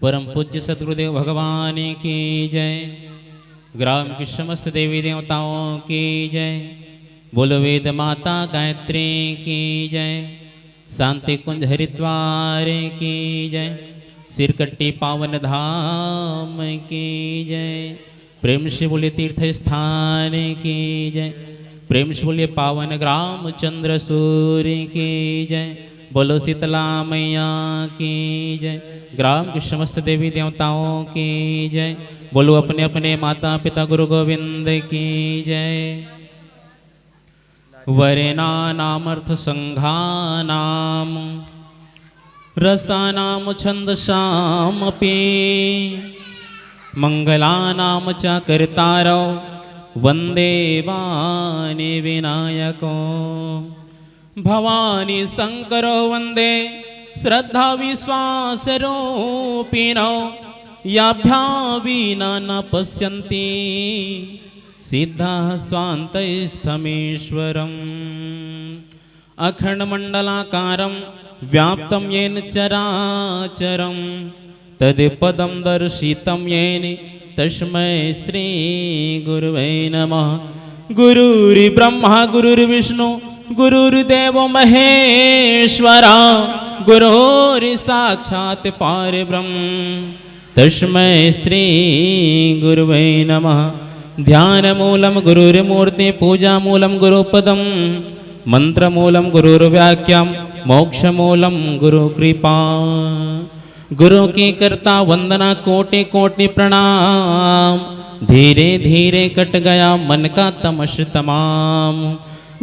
परम पूज्य सद्गुरुदेव भगवान की जय। ग्राम की समस्त देवी देवताओं की जय। बोलो वेद माता गायत्री की जय। शांति कुंज हरिद्वार की जय। सिरकट्टी पावन धाम की जय। प्रेम से बोले तीर्थ स्थान की जय। प्रेम से बोले पावन ग्राम चंद्र सूर्य की जय। बोलो शीतला मैया की जय। ग्राम की समस्त देवी देवताओं की जय। बोलो अपने अपने माता पिता गुरु गोविंद की जय। वरेना नामर्थ संघानाम रसानाम छंदसामपि मंगलानाम च कर्तारौ वंदे वाणी विनायको। भवानी शंकरो वंदे श्रद्धा विश्वास रूपिणो। याभ्या विना न पश्यन्ति सिद्धः स्वान्तस्थमीश्वरम्। अखंडमंडलाकारं व्याप्तं येन चराचरं तत्पदं दर्शितं येन तस्मै श्री गुरुवे नमः। गुरुर्ब्रह्मा गुरुर्विष्णु गुरुर्देवो महेश्वरा। गुरुर्साक्षात् परब्रह्म तस्मै श्री गुरुवे नमः। ध्यानमूलं गुरुर्मूर्ति पूजामूलं गुरुपदं मंत्रमूलं गुरुर्वाक्यं मोक्षमूलं गुरुकृपा। गुरु की करता वंदना कोटि कोटि प्रणाम। धीरे धीरे कट गया मन का तमस तमाम।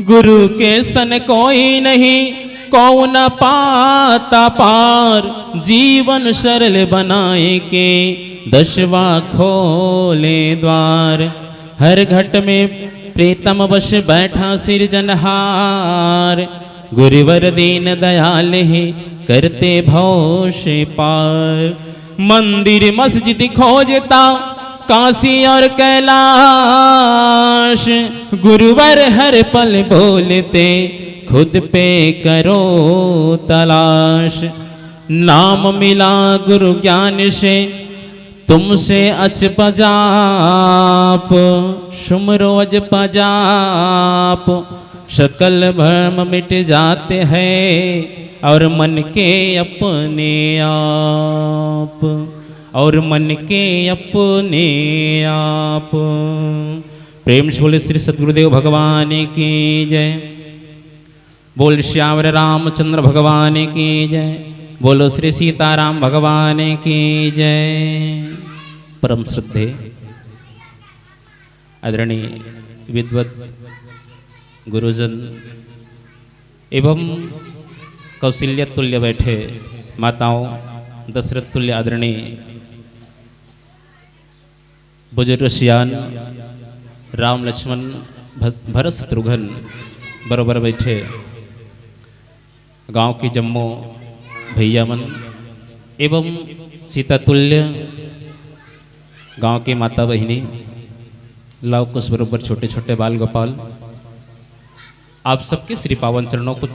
गुरु के सन कोई नहीं कौ न पाता पार। जीवन सरल बनाए के दशवा खोले द्वार। हर घट में प्रीतम वश बैठा सिरजनहार। गुरुवर दीन दयाल ही करते भव से पार। मंदिर मस्जिद खोजता काशी और कैलाश। गुरुवर हर पल बोलते खुद पे करो तलाश। नाम मिला गुरु ज्ञान से तुमसे अच पजाप। सुमरो अज पजाप सकल भ्रम मिट जाते हैं और मन के अपने आप। और मन के अपने आप। प्रेम से बोले श्री सद्गुरुदेव भगवान की जय। बोल श्यावर रामचंद्र भगवान की जय। बोलो श्री सीताराम भगवान की जय। परम श्रद्धे आदरणीय विद्वत गुरुजन एवं कौशल्य तुल्य बैठे माताओं, दशरथ तुल्य आदरणीय बुजुर्ग सियान राम लक्ष्मण भरत शत्रुघ्न बरोबर बैठे गांव की जम्मू भैया मन एवं सीता तुल्य गांव की माता बहिनी लाव कुछ बरोबर छोटे छोटे बाल गोपाल, आप सबके श्री पावन चरणों को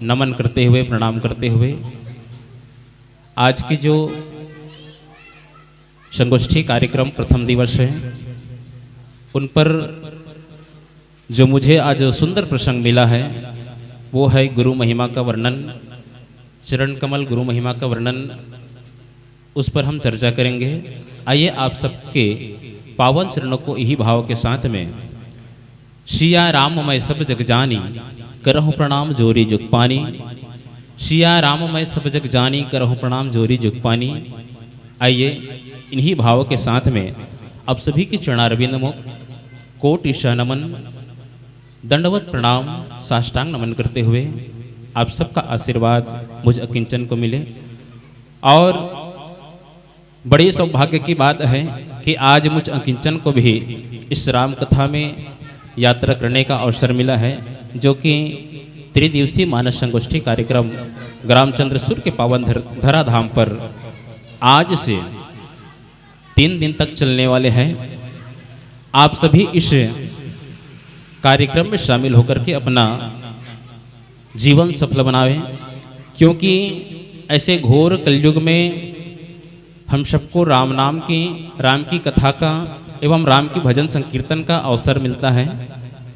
नमन करते हुए प्रणाम करते हुए आज की जो संगोष्ठी कार्यक्रम प्रथम दिवस है उन पर जो मुझे आज सुंदर प्रसंग मिला है वो है गुरु महिमा का वर्णन। चरण कमल गुरु महिमा का वर्णन, उस पर हम चर्चा करेंगे। आइए आप सबके पावन चरणों को यही भाव के साथ में सिया राम मैं सब जग जानी करहु प्रणाम जोरी जुग पानी। सिया राम मैं सब जग जानी करहु प्रणाम जोरी जुग पानी। आइए इन्हीं भाव के साथ में अब सभी के चरणारविंद मुख कोटि नमन दंडवत प्रणाम साष्टांग नमन करते हुए आप सबका आशीर्वाद मुझ अकिंचन को मिले। और बड़ी सौभाग्य की बात है कि आज मुझ अकिंचन को भी इस राम कथा में यात्रा करने का अवसर मिला है, जो कि त्रिदिवसीय मानस संगोष्ठी कार्यक्रम ग्राम चंद्रसूर के पावन धराधाम पर आज से 3 दिन तक चलने वाले हैं। आप सभी इस कार्यक्रम में शामिल होकर के अपना जीवन सफल बनावें, क्योंकि ऐसे घोर कलयुग में हम सबको राम नाम की, राम की कथा का एवं राम की भजन संकीर्तन का अवसर मिलता है,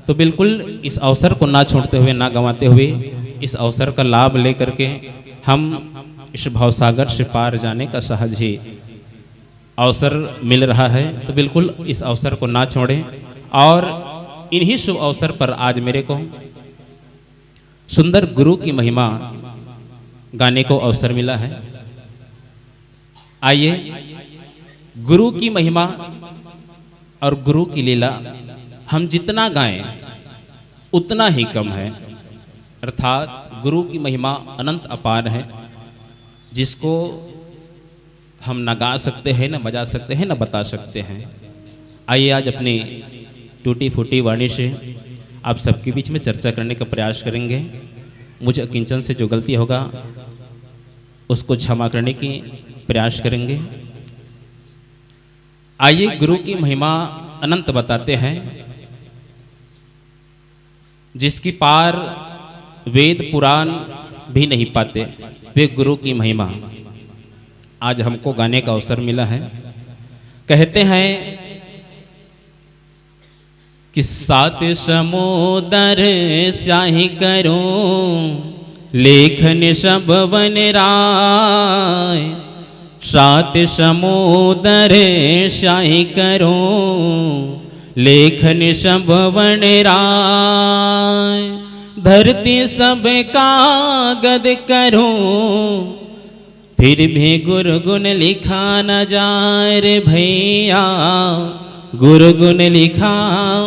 तो बिल्कुल इस अवसर को ना छोड़ते हुए, ना गंवाते हुए इस अवसर का लाभ लेकर के हम इस भवसागर से पार जाने का सहज ही अवसर मिल रहा है, तो बिल्कुल इस अवसर को ना छोड़ें। और इन्हीं शुभ अवसर पर आज मेरे को सुंदर गुरु की महिमा गाने को अवसर मिला है। आइए, गुरु की महिमा और गुरु की लीला हम जितना गाएं उतना ही कम है। अर्थात गुरु की महिमा अनंत अपार है, जिसको हम न गा सकते हैं, न बजा सकते हैं, न बता सकते हैं। आइए आज अपनी टूटी फूटी वाणी से आप सबके बीच में चर्चा करने का प्रयास करेंगे। मुझे किंचन से जो गलती होगा उसको क्षमा करने की प्रयास करेंगे। आइए गुरु की महिमा अनंत बताते हैं, जिसकी पार वेद पुराण भी नहीं पाते, वे गुरु की महिमा आज हमको गाने का अवसर मिला है। कहते हैं कि सात समुद्र स्याही करूं लेखन सब वन राय, सात समुद्र स्याही करूं लेखन सब वन राय, धरती सब कागद करूं फिर भी गुरु गुण लिखा न जाए रे भैया, गुरु गुण लिखा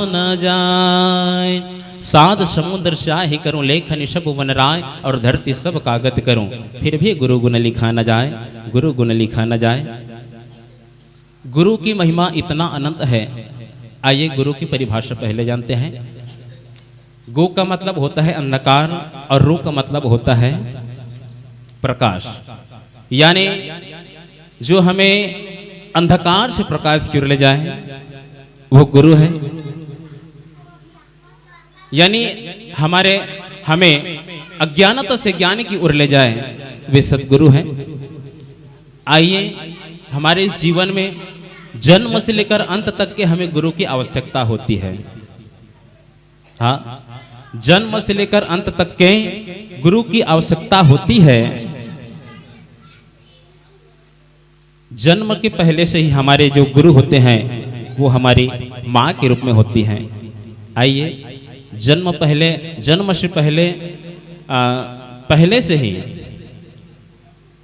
न जाए। सात समुद्र स्याही करूं लेखन सब वन राय, और धरती सब कागज करूं फिर भी गुरु गुण लिखा न जाए, गुरु गुण लिखा न जाए। गुरु की महिमा इतना अनंत है। आइए गुरु की परिभाषा पहले जानते हैं। गु का मतलब होता है अंधकार और रु का मतलब होता है प्रकाश, यानी जो हमें अंधकार से प्रकाश की ओर ले जाए वो गुरु है। यानी हमें अज्ञानता से ज्ञान की ओर ले जाए वे सद्गुरु हैं। आइए, हमारे इस जीवन में जन्म से लेकर अंत तक के हमें गुरु की आवश्यकता होती है। हाँ, जन्म से लेकर अंत तक के गुरु की आवश्यकता होती है। जन्म के पहले से ही हमारे जो गुरु होते हैं वो हमारी माँ के रूप में होती हैं। आइए, जन्म से पहले से ही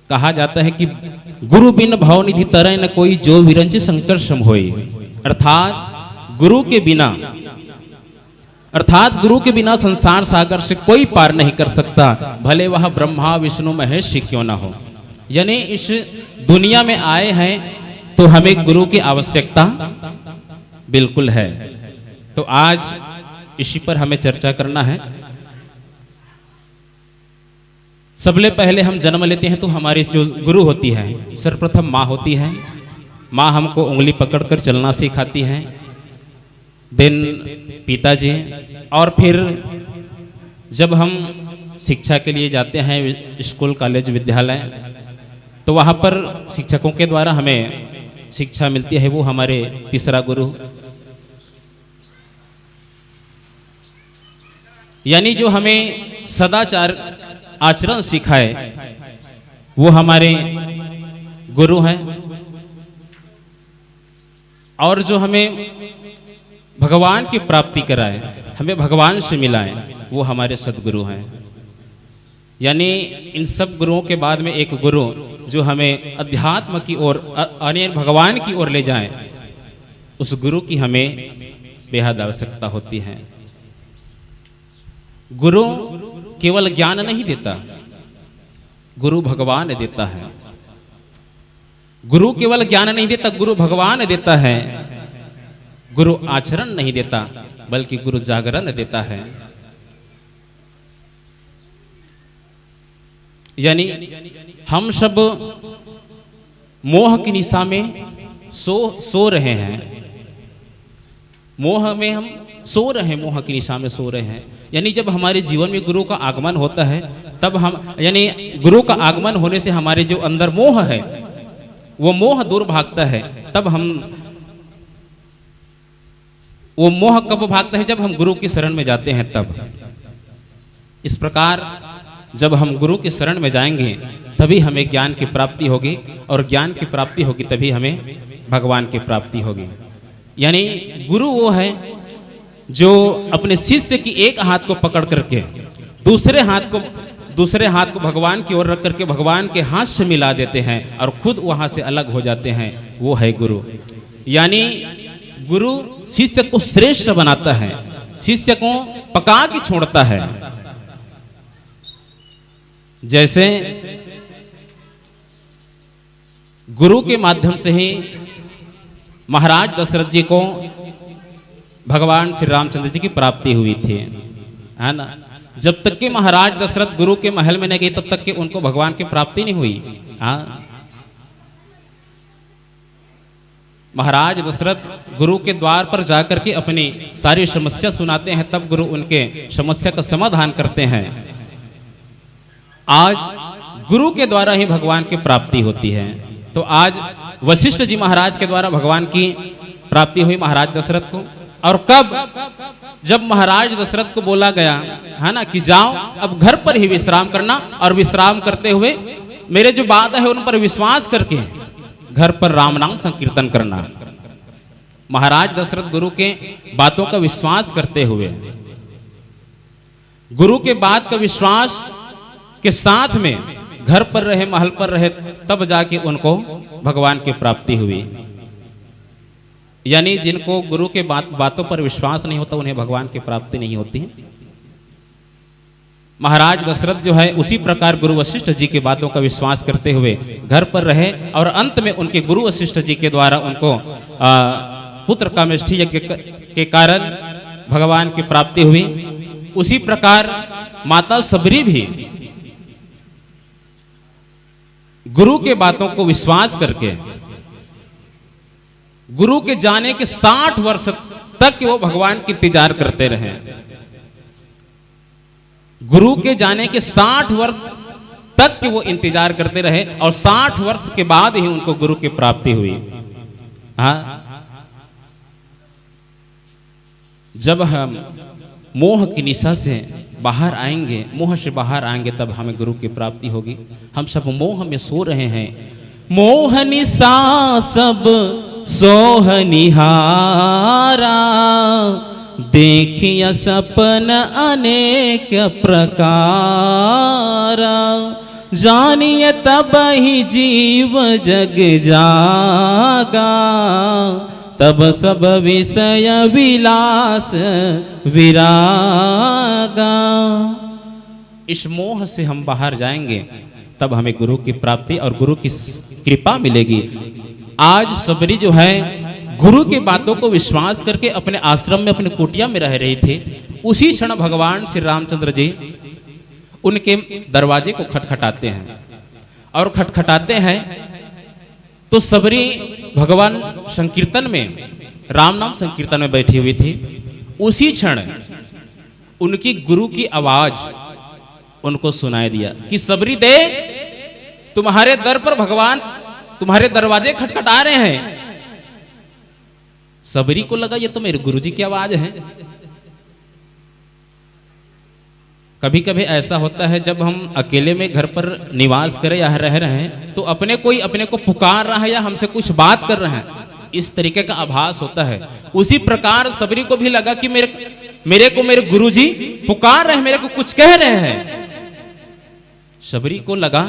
कहा जाता है कि गुरु बिन भाव निधि तरह न कोई जो विरंची शंकर सम होई। अर्थात गुरु के बिना संसार सागर से कोई पार नहीं कर सकता, भले वह ब्रह्मा विष्णु महेश ही क्यों ना हो। यानी इस दुनिया में आए हैं तो हमें गुरु की आवश्यकता बिल्कुल है। तो आज इसी पर हमें चर्चा करना है। सबले पहले हम जन्म लेते हैं तो हमारी जो गुरु होती है, सर्वप्रथम माँ होती है। माँ हमको उंगली पकड़कर चलना सिखाती है, देन पिताजी, और फिर जब हम शिक्षा के लिए जाते हैं स्कूल कॉलेज विद्यालय, तो वहाँ पर शिक्षकों के द्वारा हमें शिक्षा मिलती है, वो हमारे तीसरा गुरु। यानी जो हमें सदाचार आचरण सिखाए वो हमारे गुरु हैं। और जो हमें भगवान की प्राप्ति कराए, हमें भगवान से मिलाए, वो हमारे सद्गुरु हैं। यानी इन सब गुरुओं के बाद में एक गुरु जो हमें अध्यात्म की ओर, भगवान की ओर ले जाए, उस गुरु की हमें बेहद आवश्यकता होती है। गुरु केवल ज्ञान नहीं देता, गुरु भगवान देता है। गुरु केवल ज्ञान नहीं देता, गुरु भगवान देता है। गुरु आचरण नहीं देता, बल्कि गुरु जागरण देता है। यानी हम सब मोह की निशा में सो रहे हैं। मोह में हम सो रहे हैं, मोह की निशा में सो रहे हैं। यानी जब हमारे जीवन में गुरु का आगमन होता है, तब हम, यानी गुरु का आगमन होने से हमारे जो अंदर मोह है वो मोह दूर भागता है, तब हम वो मोह कब भागता है? जब हम गुरु की शरण में जाते हैं तब। इस प्रकार जब हम गुरु की शरण में जाएंगे तभी हमें ज्ञान की प्राप्ति होगी, और ज्ञान की प्राप्ति होगी तभी हमें भगवान की प्राप्ति होगी। यानी गुरु वो है जो अपने शिष्य की एक हाथ को पकड़ करके दूसरे हाथ को भगवान की ओर रख करके भगवान के हाथ से मिला देते हैं और खुद वहां से अलग हो जाते हैं। वो है गुरु। यानी गुरु शिष्य को श्रेष्ठ बनाता है, शिष्य को पका के छोड़ता है। जैसे गुरु के माध्यम से ही महाराज दशरथ जी को भगवान श्री रामचंद्र जी की प्राप्ति हुई थी, है ना। जब तक कि महाराज दशरथ गुरु के महल में नहीं गए तब तक कि उनको भगवान की प्राप्ति नहीं हुई। हाँ, महाराज दशरथ गुरु के द्वार पर जाकर के अपनी सारी समस्या सुनाते हैं, तब गुरु उनके समस्या का समाधान करते हैं। आज गुरु के द्वारा ही भगवान की प्राप्ति होती है। तो आज वशिष्ठ जी महाराज के द्वारा भगवान की प्राप्ति हुई महाराज दशरथ को। और कब? जब महाराज दशरथ को बोला गया, है ना, कि जाओ अब घर पर ही विश्राम करना, और विश्राम करते हुए मेरे जो बात है उन पर विश्वास करके घर पर राम नाम संकीर्तन करना। महाराज दशरथ गुरु के बातों का विश्वास करते हुए, गुरु के बात का विश्वास के साथ में घर पर रहे, महल पर रहे, तब जाके उनको भगवान की प्राप्ति हुई। यानी जिनको गुरु के बातों पर विश्वास नहीं होता उन्हें भगवान की प्राप्ति नहीं होती। महाराज दशरथ जो है उसी प्रकार गुरु वशिष्ठ जी की बातों का विश्वास करते हुए घर पर रहे, और अंत में उनके गुरु वशिष्ठ जी के द्वारा उनको पुत्र कामेष्ठी यज्ञ के कारण भगवान की प्राप्ति हुई। उसी प्रकार माता सबरी भी गुरु के बातों को विश्वास करके गुरु के जाने के 60 वर्ष तक वो भगवान की इंतजार करते रहे। गुरु के जाने के 60 वर्ष तक वो इंतजार करते रहे, और 60 वर्ष के बाद ही उनको गुरु की प्राप्ति हुई। हाँ, जब हम मोह की निशा से बाहर आएंगे, मोह से बाहर आएंगे, तब हमें गुरु की प्राप्ति होगी। हम सब मोह में सो रहे हैं, मोह निशा सब सोहनिहारा, देखिया सपन अनेक प्रकारा, जानिए तब ही जीव जग जागा, तब सब विषय विलास विरागा। इस मोह से हम बाहर जाएंगे तब हमें गुरु की प्राप्ति और गुरु की कृपा मिलेगी। आज सबरी जो है गुरु की बातों को विश्वास करके अपने आश्रम में, अपने कुटिया में रह रही थी। उसी क्षण भगवान श्री रामचंद्र जी उनके दरवाजे को खटखटाते हैं, और खटखटाते हैं तो सबरी भगवान संकीर्तन में, राम नाम संकीर्तन में बैठी हुई थी। उसी क्षण उनकी गुरु की आवाज उनको सुनाई दिया कि सबरी दे, तुम्हारे दर पर भगवान तुम्हारे दरवाजे खटखटा रहे हैं। सबरी को लगा ये तो मेरे गुरुजी की आवाज है। कभी कभी ऐसा होता है जब हम अकेले में घर पर निवास करें या रह रहे हैं तो कोई अपने को पुकार रहा है या हमसे कुछ बात कर रहे हैं, इस तरीके का आभास होता है। उसी प्रकार सबरी को भी लगा कि मेरे को मेरे गुरुजी पुकार रहे हैं, मेरे को कुछ कह रहे हैं। सबरी को लगा,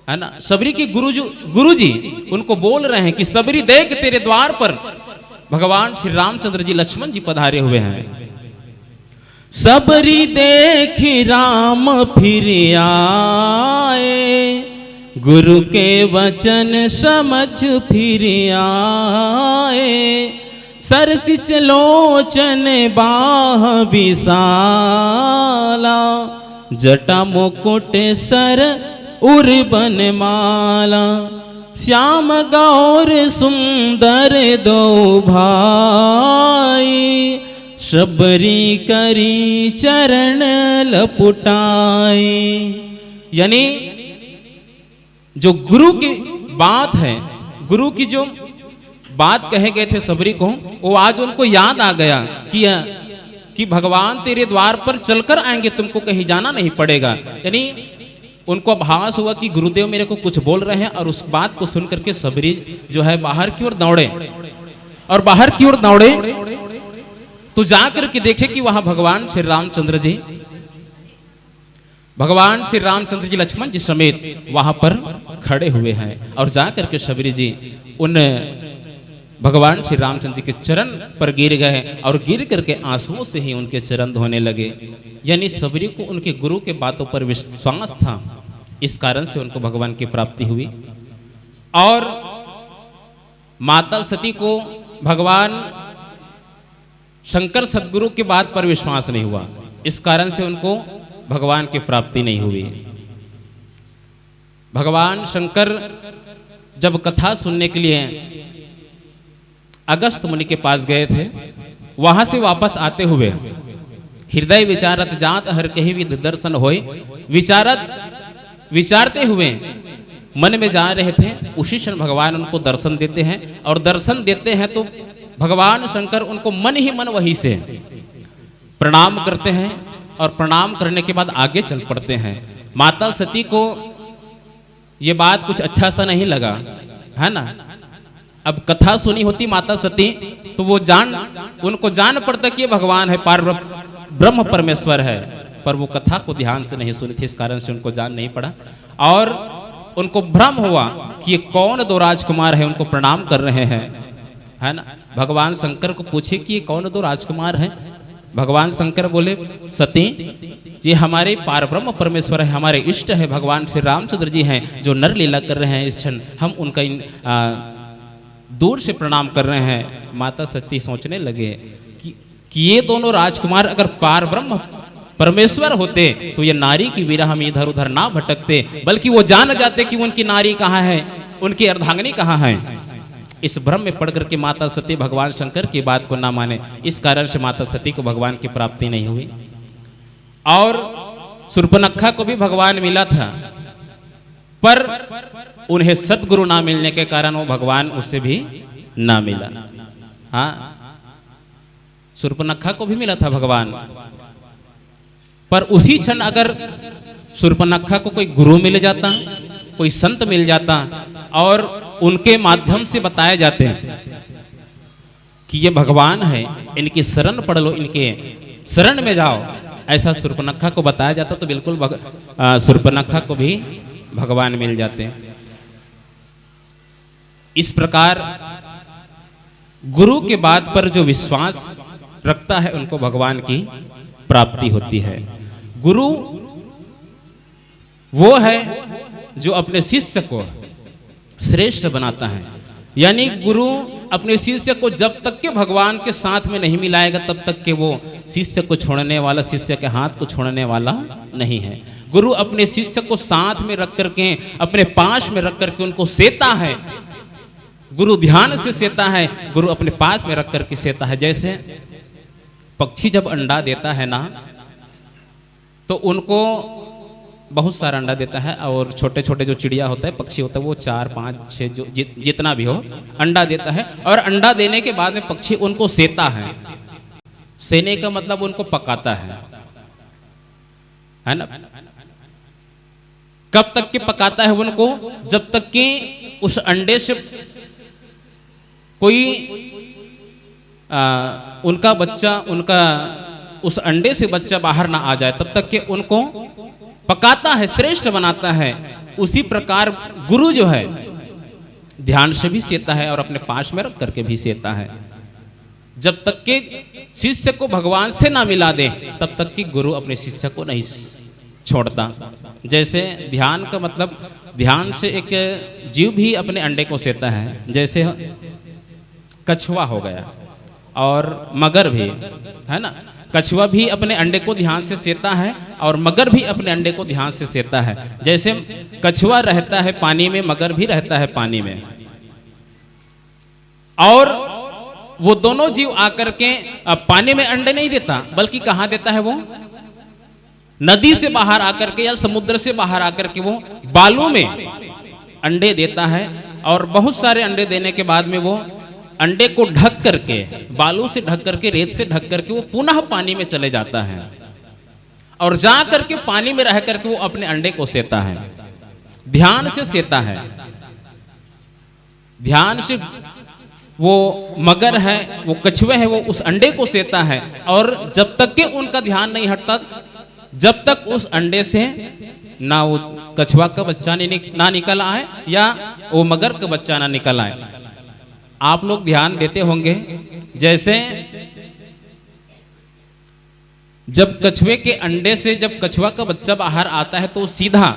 है ना, सबरी की गुरुजी उनको बोल रहे हैं कि सबरी देख तेरे द्वार पर भगवान श्री रामचंद्र जी लक्ष्मण जी पधारे हुए हैं। सबरी देखी राम फिर आए, गुरु के वचन समझ फिर आए, सरसिच लोचन बाह विशाला, जटा मुकुट सर उर्बन माला, श्याम गौर सुंदर दो भाई, सबरी करी चरण लपुटाई। यानी जो बात है, गुरु की जो बात कहे गए थे सबरी को, वो आज उनको याद आ गया कि भगवान तेरे द्वार पर चलकर आएंगे, तुमको कहीं जाना नहीं पड़ेगा। यानी उनको आभास हुआ कि गुरुदेव मेरे को कुछ बोल रहे हैं, और उस बात को सुन करके सबरी जो है बाहर की ओर दौड़े, और बाहर की ओर दौड़े तो जाकर के देखे कि वहां भगवान श्री रामचंद्र जी, भगवान श्री रामचंद्र जी लक्ष्मण जी समेत वहां पर खड़े हुए हैं। और जाकर के सबरी जी उन भगवान श्री रामचंद्र जी के चरण पर गिर गए, और गिर करके आंसुओं से ही उनके चरण धोने लगे। यानी सबरी को उनके गुरु के बातों पर विश्वास था, इस कारण से उनको भगवान की प्राप्ति हुई। और माता सती को भगवान शंकर सदगुरु की बात पर विश्वास नहीं हुआ, इस कारण से उनको भगवान की प्राप्ति नहीं हुई। भगवान शंकर जब कथा सुनने के लिए अगस्त मुनि के पास गए थे, वहां से वापस आते हुए हृदय विचारत जात हर कहीं विद दर्शन होय, विचारते हुए मन में जा रहे थे। उसी क्षण भगवान उनको दर्शन देते हैं, और दर्शन देते हैं तो भगवान शंकर उनको मन ही मन वहीं से प्रणाम करते हैं, और प्रणाम करने के बाद आगे चल पड़ते हैं। माता सती को ये बात कुछ अच्छा सा नहीं लगा, है ना। अब कथा सुनी होती माता सती तो वो उनको जान पड़ता कि ये भगवान है, पार ब्रह्म परमेश्वर है, पर वो कथा को ध्यान से नहीं सुनी थी, इस कारण से उनको जान नहीं पड़ा। और उनको भ्रम हुआ कि ये कौन दो राजकुमार है, उनको प्रणाम कर रहे हैं, है ना। भगवान शंकर को पूछे कि ये कौन दो राजकुमार हैं। भगवान शंकर बोले, सती ये हमारे पार ब्रह्म परमेश्वर है, हमारे इष्ट है, भगवान श्री रामचंद्र जी हैं जो नर लीला कर रहे हैं। इस क्षण हम उनका दूर से प्रणाम कर रहे हैं। माता सती सोचने लगे कि ये दोनों राजकुमार अगर पार ब्रह्म परमेश्वर होते तो ये नारी की विरह में इधर उधर ना भटकते, बल्कि वो जान जाते कि उनकी नारी कहाँ है, उनकी अर्धांगिनी कहाँ है। इस भ्रम में पड़ करके माता सती भगवान शंकर की बात को ना माने, इस कारण से माता सती को भगवान की प्राप्ति नहीं हुई। और शूर्पणखा को भी भगवान मिला था, पर उन्हें सदगुरु ना मिलने के कारण वो भगवान उससे भी ना मिला। हाँ, शूर्पणखा को भी मिला था भगवान, पर उसी क्षण अगर शूर्पणखा को कोई गुरु मिल जाता, कोई संत मिल जाता, और उनके माध्यम से बताए जाते हैं कि ये भगवान है, इनकी शरण पढ़ लो, इनके शरण में जाओ, ऐसा शूर्पणखा को बताया जाता तो बिल्कुल शूर्पणखा को भी भगवान मिल जाते हैं। इस प्रकार गुरु के बात पर जो विश्वास रखता है उनको भगवान की प्राप्ति होती है। गुरु वो है जो अपने शिष्य को श्रेष्ठ बनाता है। यानी गुरु अपने शिष्य को जब तक के भगवान के साथ में नहीं मिलाएगा तब तक के वो शिष्य को छोड़ने वाला, शिष्य के हाथ को छोड़ने वाला नहीं है। गुरु अपने शिष्य को साथ में रख करके, अपने पास में रख करके उनको सेता है। गुरु ध्यान से सेता है, गुरु अपने पास में रख करके सेता है। जैसे पक्षी जब अंडा देता है ना, तो उनको बहुत सारा अंडा देता है, और छोटे छोटे जो चिड़िया होता है, पक्षी होता है, वो 4, 5, 6 जो जितना भी हो अंडा देता है। और अंडा देने के बाद में पक्षी उनको सेता है। सेने का मतलब उनको पकाता है ना। कब तक के पकाता है उनको? जब तक कि उस अंडे से कोई उनका बच्चा, उनका उस अंडे से बच्चा बाहर ना आ जाए, तब तक के उनको पकाता है, श्रेष्ठ बनाता है। उसी प्रकार गुरु जो है ध्यान से भी सेता है और अपने पास में रख करके भी सेता है। जब तक के शिष्य को भगवान से ना मिला दे तब तक कि गुरु अपने शिष्य को नहीं छोड़ता। जैसे ध्यान का मतलब, ध्यान से एक जीव भी अपने अंडे को सेता है। जैसे कछुआ हो गया और मगर भी, है ना। कछुआ भी अपने अंडे को ध्यान से सेता है और मगर भी अपने अंडे को ध्यान से सेता है। जैसे कछुआ रहता है पानी में, मगर भी रहता है पानी में, और वो दोनों जीव आकर के पानी में अंडे नहीं देता, बल्कि कहाँ देता है? वो नदी से बाहर आकर के या समुद्र से बाहर आकर के वो बालू में अंडे देता है और बहुत सारे अंडे देने के बाद में वो अंडे को ढक करके, बालू से ढक करके, रेत से ढक करके वो पुनः पानी में चले जाता है और जा करके पानी में रह करके वो अपने अंडे को सेता है, ध्यान से सेता है। ध्यान से वो मगर है, वो कछुए है, वो उस अंडे को सेता है और जब तक कि उनका ध्यान नहीं हटता, जब तक उस अंडे से ना वो कछुआ का बच्चा ना निकल आए या वो मगर का बच्चा ना निकल आए। आप लोग ध्यान देते होंगे, जैसे जब कछुए के अंडे से जब कछुआ का बच्चा बाहर आता है तो सीधा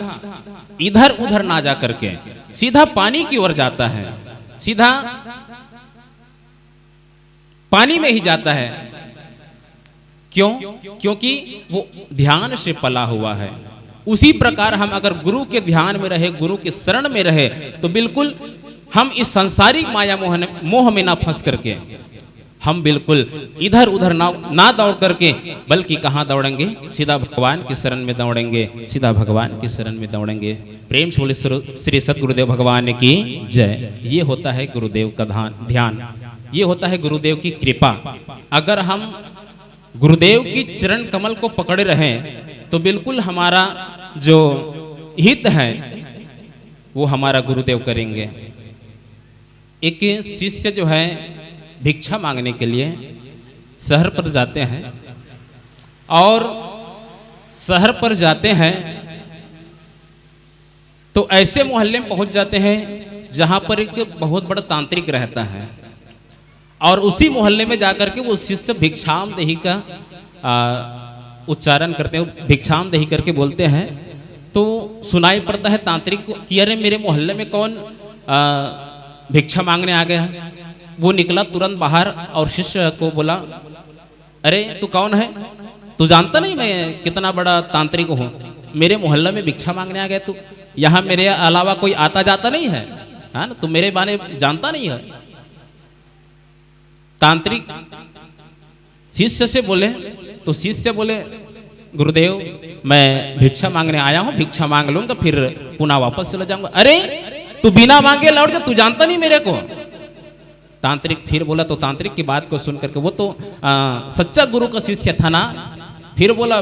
इधर उधर ना जा करके सीधा पानी की ओर जाता है, सीधा पानी में ही जाता है। क्यों? क्योंकि वो ध्यान से पला हुआ है। उसी प्रकार हम अगर गुरु के ध्यान में रहे, गुरु के शरण में रहे, तो बिल्कुल हम इस सांसारिक माया मोह में ना फंस करके हम बिल्कुल इधर उधर ना दौड़ करके, बल्कि कहाँ दौड़ेंगे? सीधा भगवान की शरण में दौड़ेंगे, सीधा भगवान की शरण में दौड़ेंगे। प्रेम से बोले श्री सद्गुरुदेव भगवान की जय। ये होता है गुरुदेव का ध्यान, ये होता है गुरुदेव की कृपा। अगर हम गुरुदेव की चरण कमल को पकड़े रहें तो बिल्कुल हमारा जो हित है वो हमारा गुरुदेव करेंगे। एक शिष्य जो है भिक्षा मांगने के लिए शहर पर जाते हैं और शहर पर जाते हैं तो ऐसे मोहल्ले में पहुंच जाते हैं जहां पर एक बहुत बड़ा तांत्रिक रहता है और उसी मोहल्ले में जाकर के वो शिष्य भिक्षाम देही का उच्चारण करते हैं, भिक्षाम देही करके बोलते हैं। तो सुनाई पड़ता है तांत्रिक को कि अरे मेरे मोहल्ले में कौन भिक्षा मांगने आ गया। वो निकला तुरंत बाहर और शिष्य को बोला, अरे तू कौन है? तू जानता नहीं मैं कितना बड़ा तांत्रिक हूँ? मेरे मोहल्ले में भिक्षा मांगने आ गया तू? यहाँ मेरे अलावा कोई आता जाता नहीं है, हाँ ना? तू मेरे बारे जानता नहीं है? तांत्रिक शिष्य से बोले तो शिष्य बोले, गुरुदेव मैं भिक्षा मांगने आया हूँ, भिक्षा मांग लूंगा फिर पुनः वापस चला जाऊंगा। अरे तू बिना मांगे लौट जा, तू जानता नहीं मेरे को? तांत्रिक फिर बोला। तो तांत्रिक की बात को सुन करके वो तो सच्चा गुरु का शिष्य था ना, फिर बोला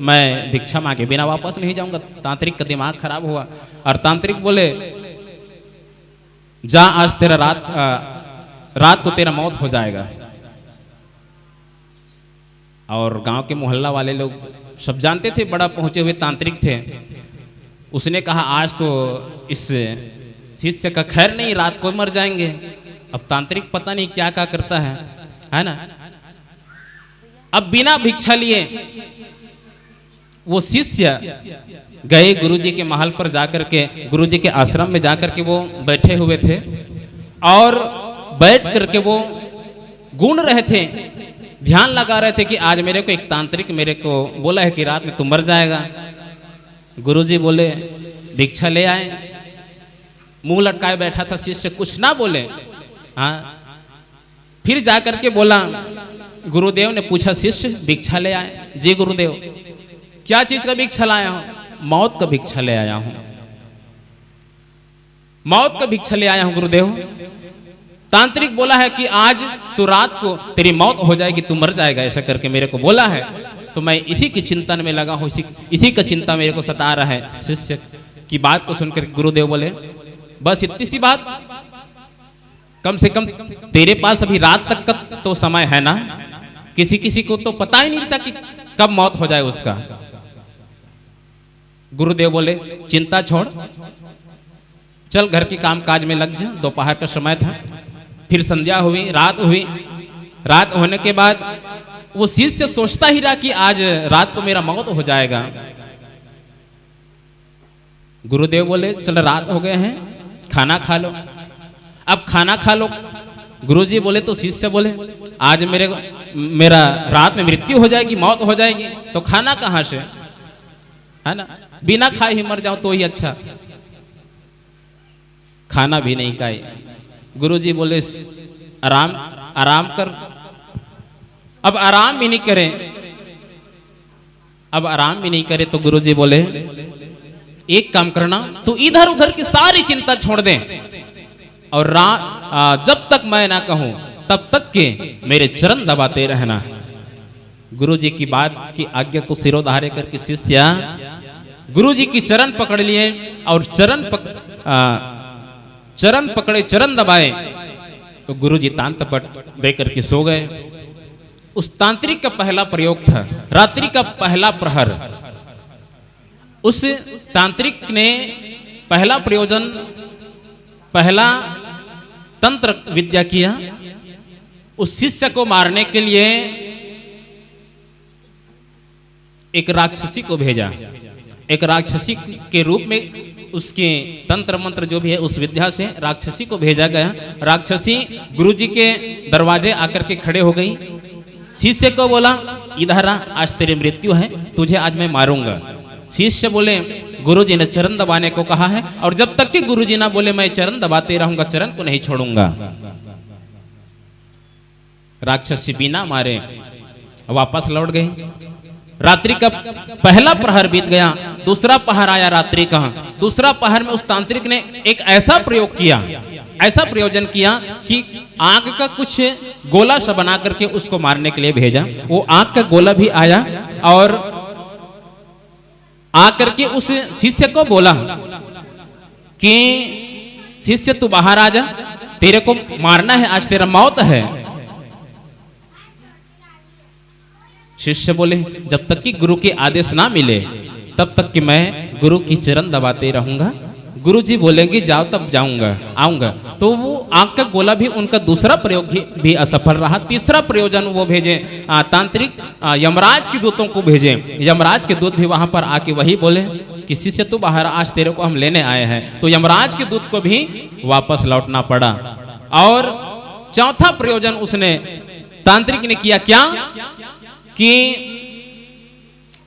मैं भिक्षा मांगे बिना वापस नहीं जाऊंगा। तांत्रिक का दिमाग खराब हुआ और तांत्रिक बोले, जा आज तेरा रात को तेरा मौत हो जाएगा। और गांव के मोहल्ला वाले लोग सब जानते थे, बड़ा पहुंचे हुए तांत्रिक थे। उसने कहा आज तो इस शिष्य का खैर नहीं, रात को मर जाएंगे। अब तांत्रिक पता नहीं क्या क्या करता है ना। अब बिना भिक्षा लिए वो शिष्य गए गुरुजी के महल पर जाकर के, गुरुजी के आश्रम में जाकर के वो बैठे हुए थे और बैठ करके वो गुण रहे थे, ध्यान लगा रहे थे कि आज मेरे को एक तांत्रिक मेरे को बोला है कि रात में तू मर जाएगा। गुरुजी बोले भिक्षा ले आए। मुंह लटकाए बैठा था शिष्य, कुछ ना बोले। हाँ, फिर जाकर के बोला, गुरुदेव ने पूछा, शिष्य भिक्षा ले आए? जी गुरुदेव। क्या चीज का भिक्षा लाया हूं? मौत का भिक्षा ले आया हूं, मौत का भिक्षा ले आया हूं गुरुदेव। तांत्रिक बोला है कि आज तू रात को तेरी मौत हो जाएगी, तू मर जाएगा, ऐसा करके मेरे को बोला है। तो मैं इसी की चिंतन में लगा हूं, इसी का चिंता मेरे को सता रहा है। शिष्य की बात को सुनकर गुरुदेव बोले, बस इतनी सी बात? कम से कम तेरे पास अभी रात तक का तो समय है ना? किसी किसी को तो पता ही नहीं था कि कब मौत हो जाए उसका। गुरुदेव बोले चिंता छोड़, चल घर के काम काज में लग जा। दोपहर का समय था, फिर संध्या हुई, रात हुई। रात होने के बाद वो शिष्य सोचता ही रहा कि आज रात को मेरा मौत हो जाएगा। गुरुदेव बोले चल रात हो गए हैं, खाना खा लो। अब खाना खा लो। गुरुजी बोले तो शिष्य बोले आज मेरा रात में मृत्यु हो जाएगी, मौत हो जाएगी, तो खाना कहां से, है ना? बिना खाए ही मर जाऊं तो ही अच्छा। खाना भी नहीं खाए। गुरुजी बोले आराम कर। अब आराम भी नहीं करे तो गुरुजी बोले एक काम करना, तू इधर उधर की सारी चिंता छोड़ दे और जब तक मैं ना कहूं तब तक के मेरे चरण दबाते रहना। गुरु जी की बात की आज्ञा को सिरोधार्य करके शिष्य गुरु जी की चरण पकड़ लिए और चरण पकड़े, चरण दबाए तो गुरु जी तांतपट दे करके सो गए। उस तांत्रिक का पहला प्रयोग था, रात्रि का पहला प्रहर। उस तांत्रिक ने पहला प्रयोजन, पहला तंत्र विद्या किया। उस शिष्य को मारने के लिए एक राक्षसी को भेजा। एक राक्षसी के रूप में उसके तंत्र मंत्र जो भी है उस विद्या से राक्षसी को भेजा गया। राक्षसी गुरुजी के दरवाजे आकर के खड़े हो गई। शिष्य को बोला, इधर आ, आज तेरी मृत्यु है, तुझे आज मैं मारूंगा। शिष्य बोले, गुरुजी ने चरण दबाने को कहा है और जब तक कि गुरुजी ना बोले मैं चरण दबाते रहूंगा, चरण को नहीं छोड़ूंगा। राक्षसी बिना मारे वापस लौट गई। रात्रि का पहला प्रहर बीत गया, दूसरा पहर आया रात्रि का। दूसरा पहर में उस तांत्रिक ने एक ऐसा प्रयोग किया, ऐसा प्रयोजन किया कि आग का कुछ गोला सा बना करके उसको मारने के लिए भेजा। वो आग का गोला भी आया और आकर के उस शिष्य को बोला कि शिष्य तू बाहर आ जा, तेरे को मारना है, आज तेरा मौत है। शिष्य बोले, जब तक कि गुरु के आदेश ना मिले तब तक कि मैं गुरु की चरण दबाते रहूंगा। गुरु जी बोलेंगे जाओ तब जाऊंगा, आऊंगा। तो वो आग का गोला भी उनका दूसरा प्रयोग भी असफल रहा। तीसरा प्रयोजन वो भेजे तांत्रिक यमराज के दूतों को भेजे। यमराज के दूत भी वहां पर आके वही बोले कि शिष्य तू बाहर, आज तेरे को हम लेने आए हैं। तो यमराज के दूत को भी वापस लौटना पड़ा। और चौथा प्रयोजन उसने तांत्रिक ने किया क्या कि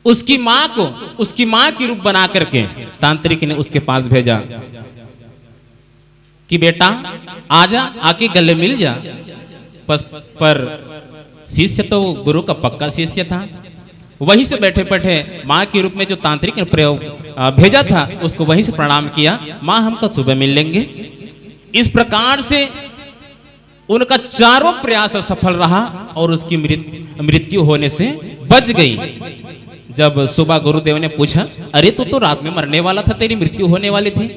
उसकी मां की रूप बना करके तांत्रिक ने उसके पास भेजा कि बेटा आजा, आके गले मिल जा। पर शिष्य तो गुरु का पक्का शिष्य था। वहीं से बैठे बैठे मां के रूप में जो तांत्रिक ने प्रयोग भेजा था उसको वहीं से प्रणाम किया, मां हम कल सुबह मिल लेंगे। इस प्रकार से उनका चारों प्रयास सफल रहा और उसकी मृत्यु होने से बच गई। जब सुबह गुरुदेव ने पूछा, अरे तू तो रात में मरने वाला था, तेरी मृत्यु होने वाली थी।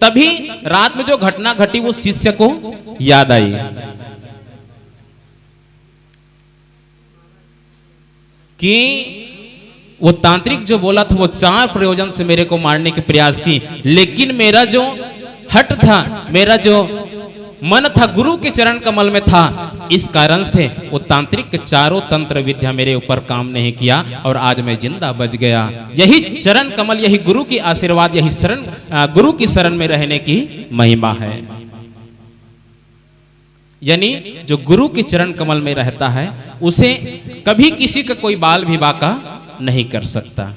तभी रात में जो घटना घटी वो शिष्य को याद आई कि वो तांत्रिक जो बोला था वो चार प्रयोजन से मेरे को मारने के प्रयास की, लेकिन मेरा जो हट था, मेरा जो मन था गुरु के चरण कमल में था। इस कारण से वो तांत्रिक के चारों तंत्र विद्या मेरे ऊपर काम नहीं किया और आज मैं जिंदा बच गया। यही चरण कमल, यही गुरु की आशीर्वाद, यही शरण, गुरु की शरण में रहने की महिमा है। यानी जो गुरु के चरण कमल में रहता है उसे कभी किसी का कोई बाल भी बाका नहीं कर सकता।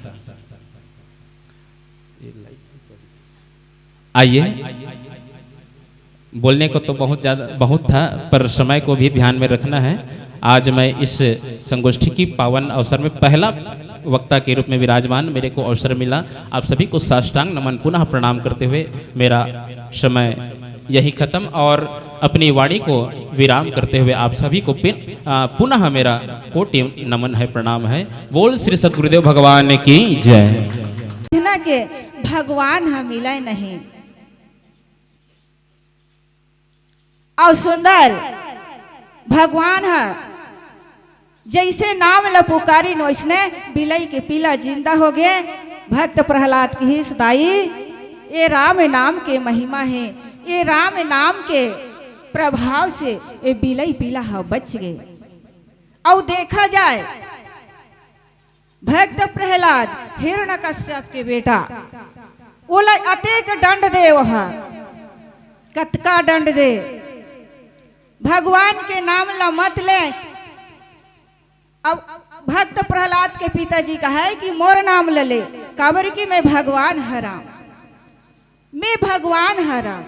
आइए, बोलने को तो बहुत था पर समय को भी ध्यान में रखना है। आज मैं इस संगोष्ठी की पावन अवसर में पहला वक्ता के रूप में विराजमान मेरे को अवसर मिला। आप सभी को साष्टांग नमन पुनः प्रणाम करते हुए मेरा समय यही खत्म और अपनी वाणी को विराम करते हुए आप सभी को पुनः मेरा कोटि नमन है, प्रणाम है। बोल श्री सद्गुरुदेव भगवान की जय। के भगवान हम मिले नहीं और सुंदर भगवान है, जैसे नाम ल पुकारी वैसने बिलई के पीला जिंदा हो गए। भक्त प्रहलाद की ही सदाई, ये राम नाम के महिमा है, ये राम नाम के प्रभाव से ये बिलई पीला है बच गए। और देखा जाए भक्त प्रहलाद हिरण्यकश्यप के बेटा, ओला अतेक दंड दे, वह कतका दंड दे। भगवान के नाम ला मत ले। अब भक्त प्रहलाद के पिताजी का है कि मोर नाम ले, काबर की मैं भगवान हराम, मैं भगवान हराम,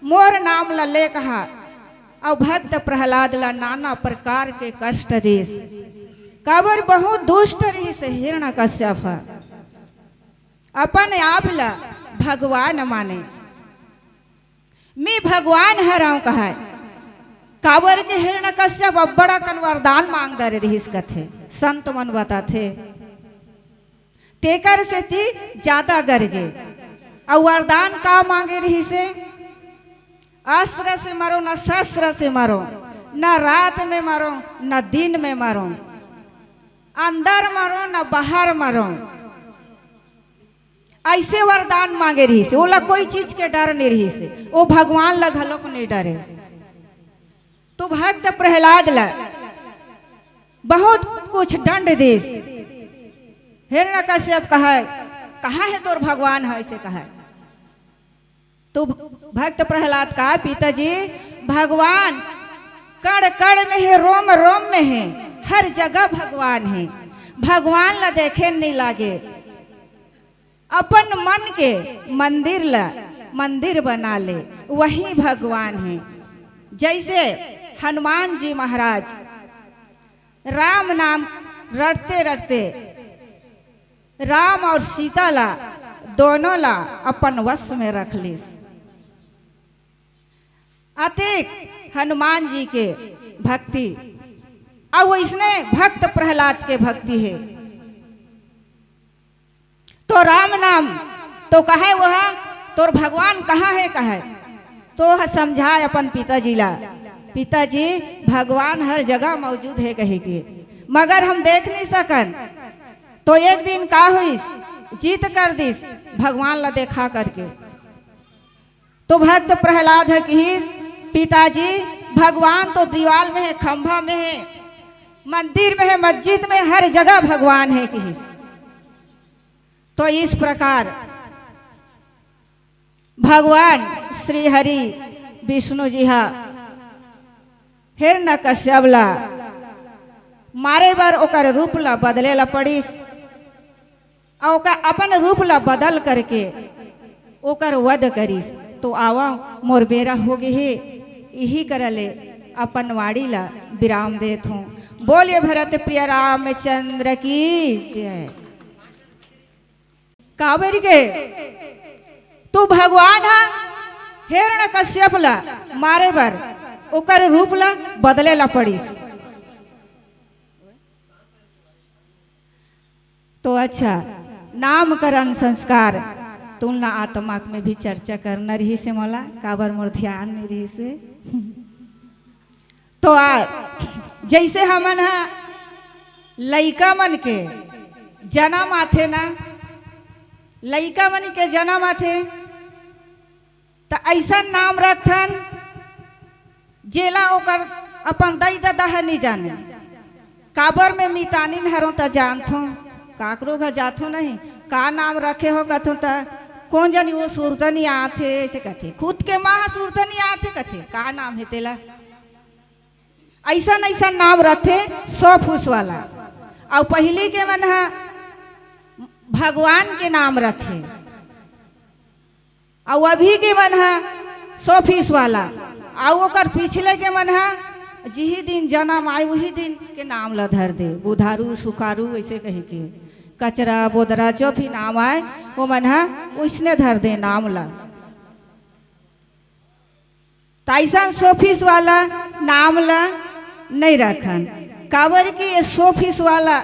मोर नाम ले कहा। और भक्त प्रहलाद ला नाना प्रकार के कष्ट देश, काबर बहुत दुष्ट रही से हिरण्यकश्यप है। अपन आप ला भगवान माने। मैं भगवान हराऊं कहा कावर के हिरण्यकश्यप अब बड़ा कन वरदान मांग दे रहीस कथे संत मन बताथे तेकर से ती ज्यादा गरजे और वरदान का मांगे रही से अस्त्र से मरो न शस्त्र से मरो न रात में मरो न दिन में मरो अंदर मरो न बाहर मरो ऐसे वरदान मांगे रही से ओला कोई चीज के डर नहीं रही से वो भगवान ला घलोक नहीं डरे। तो भक्त प्रहलाद ला बहुत कुछ दंड देस हिरण्यकश्यप कहा है तोर भगवान है ऐसे कहा। तो भक्त प्रहलाद का पिताजी भगवान कण कण में है रोम रोम में है हर जगह भगवान है। भगवान ला देखे नहीं लागे अपन मन के मंदिर बना ले वही भगवान है। जैसे हनुमान जी महाराज राम नाम रटते रटते राम और सीता ला दोनों ला अपन वश में रख ली। अतिक हनुमान जी के भक्ति और इसने भक्त प्रहलाद के भक्ति है। तो राम नाम तो कहे वह तोर भगवान कहाँ है कहे तो समझाए अपन पिताजी ला पिताजी भगवान हर जगह मौजूद है कहेगी मगर हम देख नहीं सकन। तो एक दिन का हुई जीत कर दिस भगवान ला देखा करके। तो भक्त प्रहलाद है कि पिताजी भगवान तो दीवार में है खंभा में है मंदिर में है मस्जिद में हर जगह भगवान है कि। तो इस प्रकार भगवान श्री हरि विष्णु जी हा हिरण्यकश्यप ला मारे बार ओकर रूप ला बदले ला पड़ीस और ओकर अपन रूप ला बदल करके ओकर वध करीस। तो आवा मोर बेरा हो गई है यही करले अपन वाड़ी ला विराम देत हूँ। बोलिए भरत प्रिय रामचंद्र की जय। कावेरी के तू भगवान हा हिरण्यकश्यप ला मारे बर ओकर रूप ला बदले ला पड़ीस। तो अच्छा नामकरण संस्कार तुलना आत्मा में भी चर्चा करना रही से मोला काबर मोर ध्यान नहीं रही से। तो जैसे हमन हा लइका मन के जन्म आथे ना लइका मन के जन्म आथे तो ऐसा नाम रखथन जेला ओकर अपन दाई दादा है नहीं जाने काबर में मितानिन हरो त जानथो काकरो घर जाथो नहीं का नाम रखे हो कथो त कौन जानी वो सुरतनी आथे ऐसे कथे खुद के माँ सुरतनी आथे कथे का नाम है तेला ऐसा ऐसा नाम रखे 100 फूस वाला। और पहले के मन है भगवान के नाम रखे और अभी के मन है 100 फीस वाला और ओकर पिछले के मन है जिही दिन जन्म आए वही दिन के नाम ला धर दे बुधारू सुखारू ऐसे कहे के कचरा बोदरा जो भी नाम आए वो मन है उसने धर दे नाम ला। ऐसा 100 फीस वाला नाम ला नहीं रखन काबर की 100 फीस वाला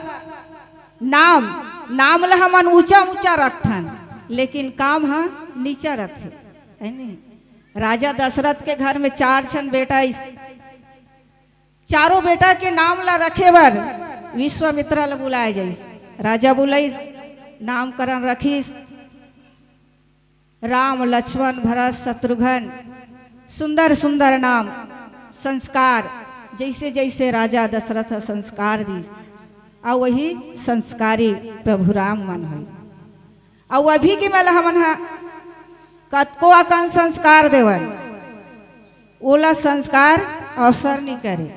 नाम ला हमन ऊंचा ऊंचा रखथन लेकिन काम है नीचा रखते है नहीं। राजा दशरथ के घर में 4 छन बेटा चारों बेटा के नाम ला रखे बर विश्वामित्र ला बुलाए जाइस राजा बुलाइस नामकरण रखीस राम लक्ष्मण भरत शत्रुघ्न सुंदर सुंदर नाम संस्कार जैसे जैसे राजा दशरथ संस्कार दी और वही संस्कारी प्रभु राम मन है। और अभी के मेला हमन कतको अकन संस्कार देवन ओला संस्कार अवसर नहीं करे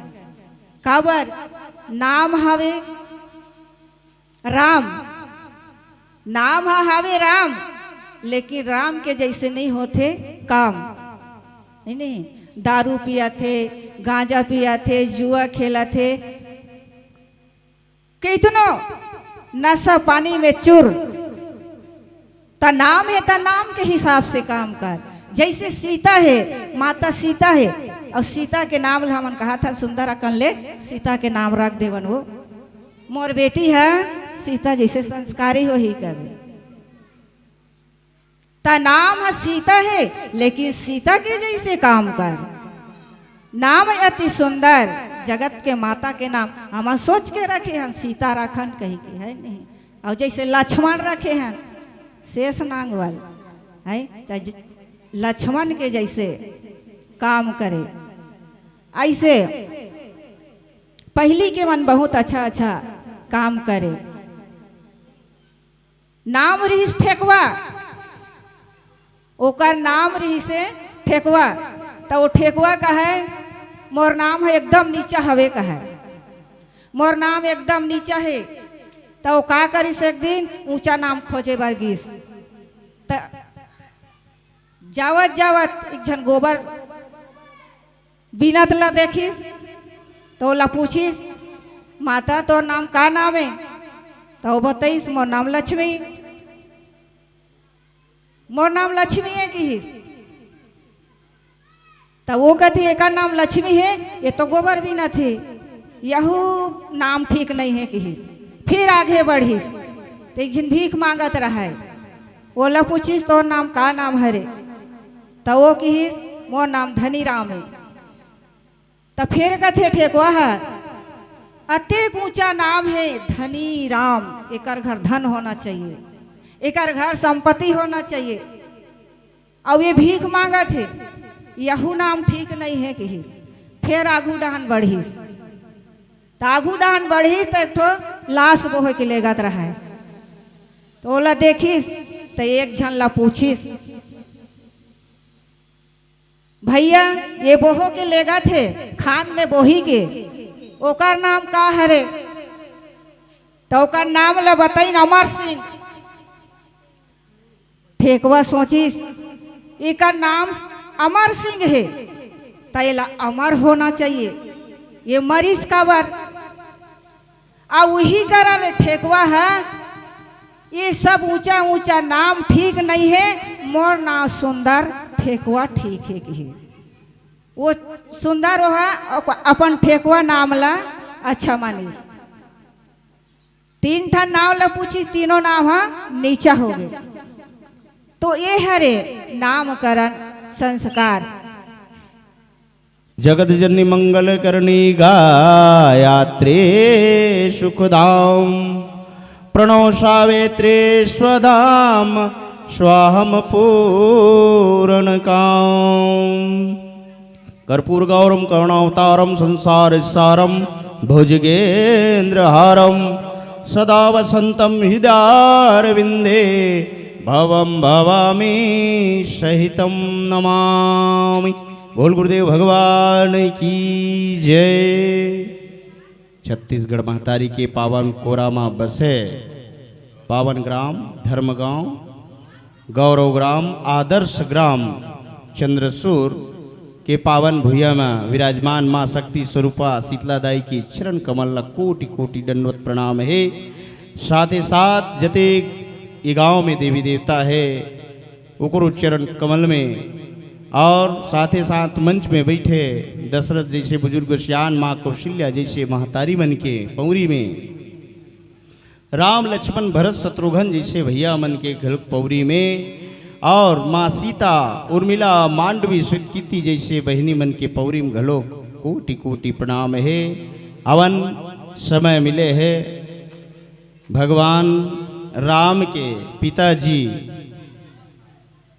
काबर नाम हवे राम नाम हवे राम लेकिन राम के जैसे नहीं होते काम नहीं। दारू पिया थे गांजा पिया थे जुआ खेला थे कितनो नशा पानी में चूर ता नाम है ता नाम के हिसाब से काम कर। जैसे सीता है, माता सीता है, और सीता के नाम हमन कहा था सुंदर अकन ले सीता के नाम रख देवन। वो मोर बेटी है सीता जैसे संस्कारी हो ही कभी। ता नाम है सीता है, लेकिन सीता के जैसे काम कर। नाम अति सुंदर, जगत के माता के नाम हम सोच के रखे हैं, सीता रखन कही के है नहीं। और जैसे लक्ष्मण रखे हैं शेष नांगवल है, लक्ष्मण के जैसे काम करे। ऐसे पहली के मन बहुत अच्छा अच्छा काम करे। नाम रही ठेकुआ, ओकर नाम रही से ठेकुआ, तो वो ठेकुआ का है मोर नाम है एकदम नीचा हवे का है, मोर नाम एकदम नीचा है। तो वो का करी से एक दिन ऊंचा नाम खोजे बर गिस। तो जावत जावत एक जन गोबर बिनत ला देखिस, तो ला पूछिस माता तो नाम का नाम है? तो बताइस मोर नाम लक्ष्मी, मोर नाम लक्ष्मी है किहिस। तो वो कहती एक नाम लक्ष्मी है, ये तो गोबर भी न थी, यहू नाम ठीक नहीं है किहिस। फिर आगे बढ़िस तो एक दिन भीख मांगत रहा, वो ला पूछिस तो नाम का नाम है रे? तो वो किहिस मोर नाम धनी राम है। तो फिर कहते ठेकुआ है अतेक ऊंचा नाम है धनी राम, एकर घर धन होना चाहिए, एकर घर संपत्ति होना चाहिए, और ये भीख मांगा थे, यहू नाम ठीक नहीं है किहिस। फिर आगू डहन बढ़िस, तो आगू डहन बढ़िस तो एक ठो लाश बोह के लेगत रहा। तो ओला देखिस तो एक झन ला पूछिस भैया ये बोहो के लेगा थे खान में बोही के, ओकर नाम का हरे? तो ओकर नाम ला बताइन अमर सिंह। ठेकुआ सोचिस इका नाम अमर सिंह है, तो ये अमर होना चाहिए, ये मरीज काबर। आ वही करा ले ठेकुआ है ये सब ऊंचा ऊंचा नाम ठीक नहीं है, मोर नाम सुंदर ठेकुआ ठीक है कि वो सुंदर हो अपन ठेकुआ नाम ला अच्छा मानी। तीन ठन नाम ला पूछी, तीनों नाम है नीचा हो गए। तो ये हरे नामकरण संस्कार। जगत जननी मंगल करणी गायत्रे सुखदाम, प्रणव सावित्रे स्वधाम स्वाहम पूर्ण काम। कर्पूर गौरम करुणावतारम संसार सारम भुजगेंद्र हारम, सदा वसंतम हृदयारविंदे भवम भवामी सहितम नमामि। बोल गुरुदेव भगवान की जय। छत्तीसगढ़ महतारी के पावन कोरा में बसे पावन ग्राम धर्म गांव, गौरव ग्राम, आदर्श ग्राम चंद्रसूर के पावन भूया में विराजमान माँ शक्ति स्वरूपा शीतलादाई की चरण कमल कोटि कोटि दंडवत प्रणाम है। साथ ही साथ जते ये गांव में देवी देवता है उकरो चरण कमल में, और साथ ही साथ मंच में बैठे दशरथ जैसे बुजुर्ग श्यान, माँ कौशल्या जैसे महतारी मन के पौरी में, राम लक्ष्मण भरत शत्रुघ्न जैसे भैया मन के घलक पौरी में, और माँ सीता उर्मिला मांडवी स्वीकृति जैसे बहनी मन के पौरी में घलोक कोटि कोटि प्रणाम है। अवन समय मिले है भगवान राम के पिताजी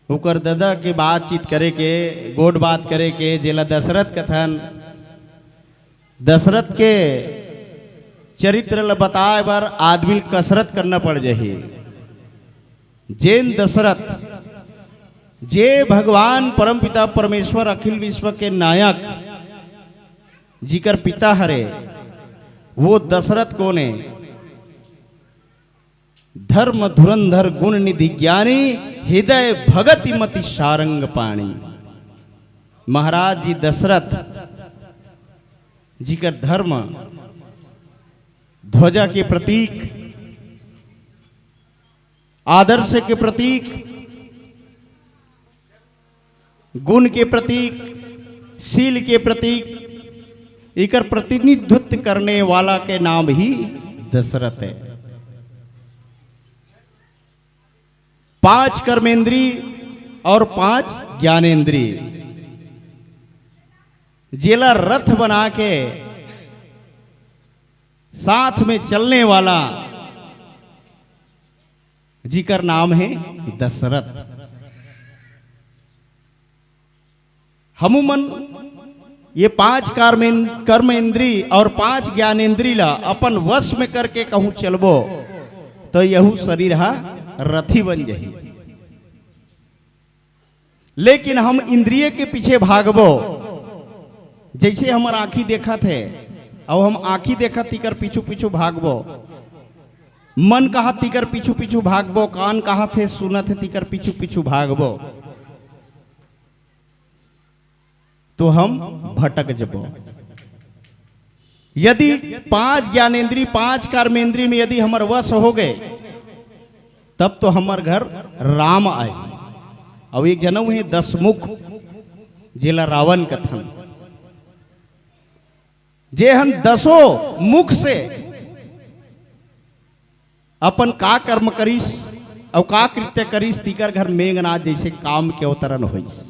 उकर दादा के बातचीत करे के, गोड बात करे के, जेला दशरथ कथन दशरथ के चरित्र ल बताए बर आदमी कसरत करना पड़ जाही। जैन दशरथ जे भगवान परमपिता परमेश्वर अखिल विश्व के नायक जिकर पिता हरे, वो दशरथ कोने धर्म धुरंधर गुण निधि ज्ञानी, हृदय भगति मति सारंग पाणी। महाराज जी दशरथ जी का धर्म ध्वजा के प्रतीक आदर्श के प्रतीक, गुण के प्रतीक, शील के प्रतीक, इकर प्रतिनिधित्व करने वाला के नाम ही दशरथ है। 5 कर्मेंद्री और 5 ज्ञानेंद्री जेला रथ बना के साथ में चलने वाला जिकर नाम है दशरथ। हमूमन ये 5 कर्मेंद्री और 5 ज्ञानेंद्री ला अपन वश में करके कहूं चलबो तो यहू शरीर हा रथी बन जही। लेकिन हम इंद्रिय के पीछे भागबो, जैसे हमार आंखी देखा थे और हम आंखी देखा तिकर पीछू पीछू भागबो, मन कहा तिकर पीछू पीछू भागबो, कान कहा थे सुनत है तिकर पीछू पीछू भागबो, तो हम भटक जबो। यदि 5 ज्ञानेंद्री 5 कर्मेंद्री में यदि हमर वश हो गए तब तो हमर घर राम आए। और एक जनऊ है 10 मुख जेला रावण कथन, जे हम 10 मुख से अपन का कर्म करीस और का कृत्य करीस तिकर घर मेघनाथ जैसे काम के अवतरण होइस।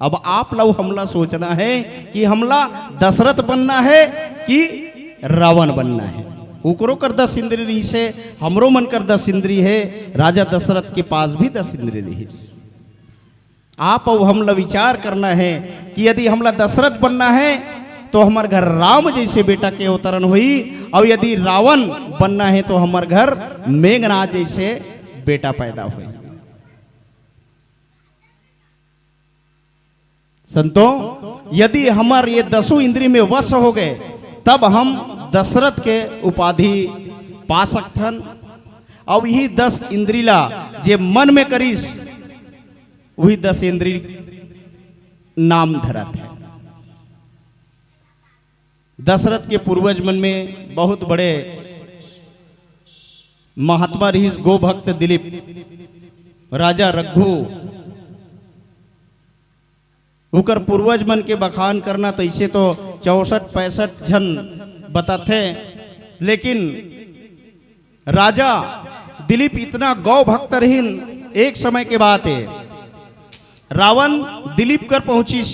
अब आप लोग हमला सोचना है कि हमला दशरथ बनना है कि रावण बनना है। उकरो कर 10 इंद्री रही से, हमरो मन कर 10 इंद्री है, राजा दशरथ के पास भी 10 इंद्री रही। आप और हमला विचार करना है कि यदि हमला दशरथ बनना है तो हमार घर राम जैसे बेटा के अवतरण हुई, और यदि रावण बनना है तो हमार घर मेघनाथ जैसे बेटा पैदा हुई। संतों, यदि हमार ये 10 इंद्री में वश हो गए तब हम दशरथ के उपाधि पा सकथन। और यही 10 इंद्रिला जे मन में करीस वही 10 इंद्री नाम धरत है। दशरथ के पूर्वज मन में बहुत बड़े महात्मा रहीस गोभक्त दिलीप, राजा रघु, उकर पूर्वज मन के बखान करना तो इसे तो 64-65 जन बताते, लेकिन राजा दिलीप इतना गौ भक्त रहीन। एक समय के बात है, रावण दिलीप कर पहुंचिस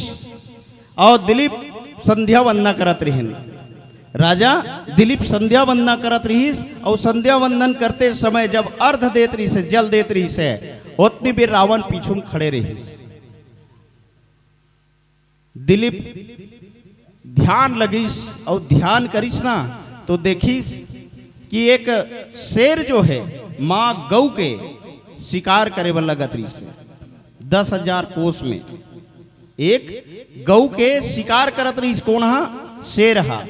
और दिलीप संध्या वंदना करत रहीन। राजा दिलीप संध्या वंदना करत रहीस और संध्या वंदन करते समय जब अर्घ देत रही से, जल देत रही से, उतनी भी रावण पीछू में खड़े रहीस। दिलीप ध्यान लगीस और ध्यान करीस ना तो देखीस कि एक शेर जो है मां गौ के शिकार करे वाला गतरी से 10,000 कोस में एक गौ के शिकार करत रही। कौन हा? शेर हा।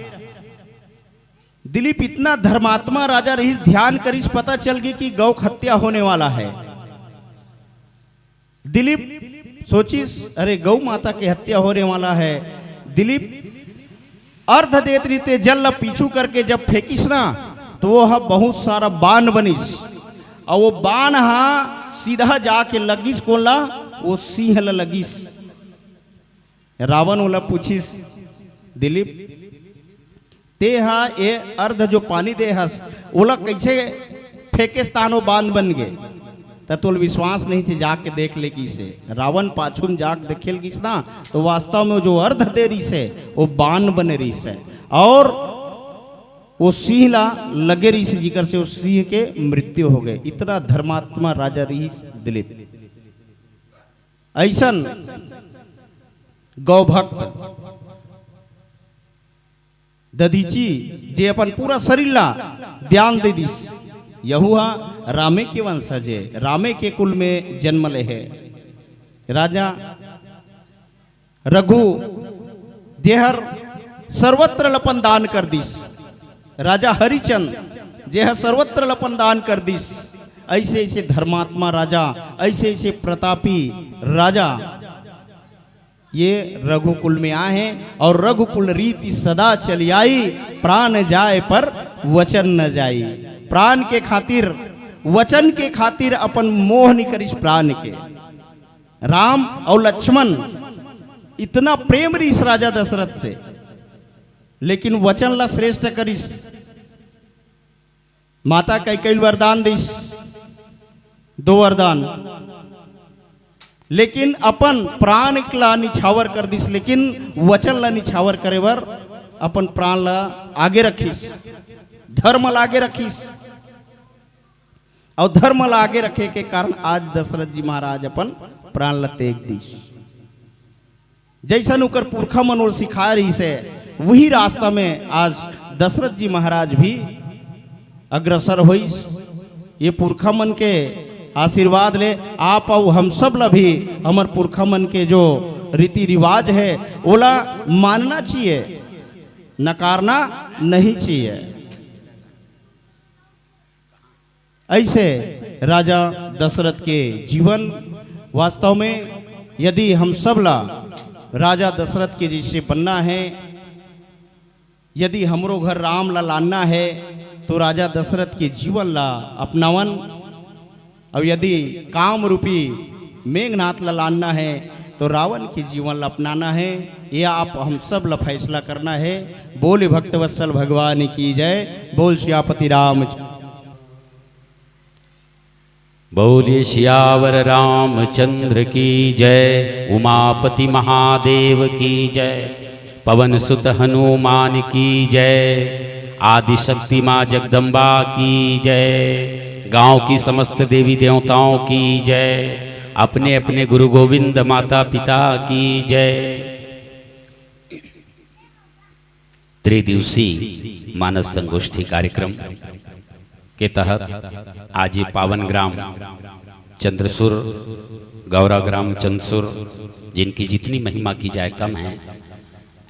दिलीप इतना धर्मात्मा राजा रही, ध्यान करीस, पता चल गई कि गौ हत्या होने वाला है। दिलीप सोचिस अरे गौ माता की हत्या होने वाला है। दिलीप अर्ध देत रीते जल ला पीछू करके जब फेंकिस ना तो वो हा बहुत सारा बाण बनिस, और वो बाण हा सीधा जाके लगिस कौन ला? वो सिंह ला लगिस। रावण वाला पूछिस दिलीप ते हा ये अर्ध जो पानी दे हस ओला कैसे फेंके तानो बांध बन गए? तोल विश्वास नहीं थे, जाके देख ले की से। रावण पाछुन जाके देखेल की ना तो वास्तव में जो अर्ध दे रही से वो बाण बने रही से, और वो सिंह ला लगे रही से, जिकर से उस सिंह के मृत्यु हो गए। इतना धर्मात्मा राजा रही दिलीप। ऐसन गौभक्त दधीची जे अपन पूरा शरीर ला ध्यान दे दिस, यहुआ रामे के वंशज है, रामे के कुल में जन्म ले है। राजा रघु जेहर सर्वत्र लपन दान कर दिस, राजा हरिचंद जेहर सर्वत्र लपन दान कर दिस। ऐसे ऐसे धर्मात्मा राजा, ऐसे ऐसे प्रतापी राजा ये रघुकुल में आए हैं, और रघुकुल रीति सदा चली आई, प्राण जाए पर वचन न जाई। प्राण के खातिर वचन के खातिर अपन मोह नहीं करिस प्राण के। राम और लक्ष्मण इतना प्रेम रहीस राजा दशरथ से, लेकिन वचन ला श्रेष्ठ करिस। माता कैकेयी वरदान दिस, 2 वरदान, लेकिन अपन प्राण ला निछावर कर दिस, लेकिन वचन ला निछावर करे बर अपन प्राण ला आगे रखिस, धर्म ला आगे रखिस। और धर्म ला आगे रखे के कारण आज दशरथ जी महाराज अपन प्राण ला त्याग दिस। जैसन उकर पुरखा मनोर सिखा रही से वही रास्ता में आज दशरथ जी महाराज भी अग्रसर होइस। ये पुरखा मन के आशीर्वाद ले आप और हम सब ला भी हमर पुरखा मन के जो रीति रिवाज है ओला मानना चाहिए, नकारना नहीं चाहिए। ऐसे राजा दशरथ के जीवन वास्तव में यदि हम सब ला राजा दशरथ के जैसे बनना है, यदि हमरो घर राम ला लाना है तो राजा दशरथ के जीवन ला अपनावन, और यदि काम रूपी मेघनाथ ला लाना है तो रावण के जीवन ला अपनाना है। ये आप हम सब ला फैसला करना है। बोले भक्तवत्सल भगवान की जय, बोल सियापति राम। बोलिए सियावर रामचंद्र की जय, उमापति महादेव की जय, पवन सुत हनुमान की जय, आदि शक्ति माँ जगदम्बा की जय, गांव की समस्त देवी देवताओं की जय, अपने अपने गुरु गोविंद माता पिता की जय। त्रिदिवसीय मानस संगोष्ठी कार्यक्रम के तहत आज ये पावन ग्राम चंद्रसुर, गौरा ग्राम चंद्रसुर, जिनकी जितनी महिमा की जाए कम है,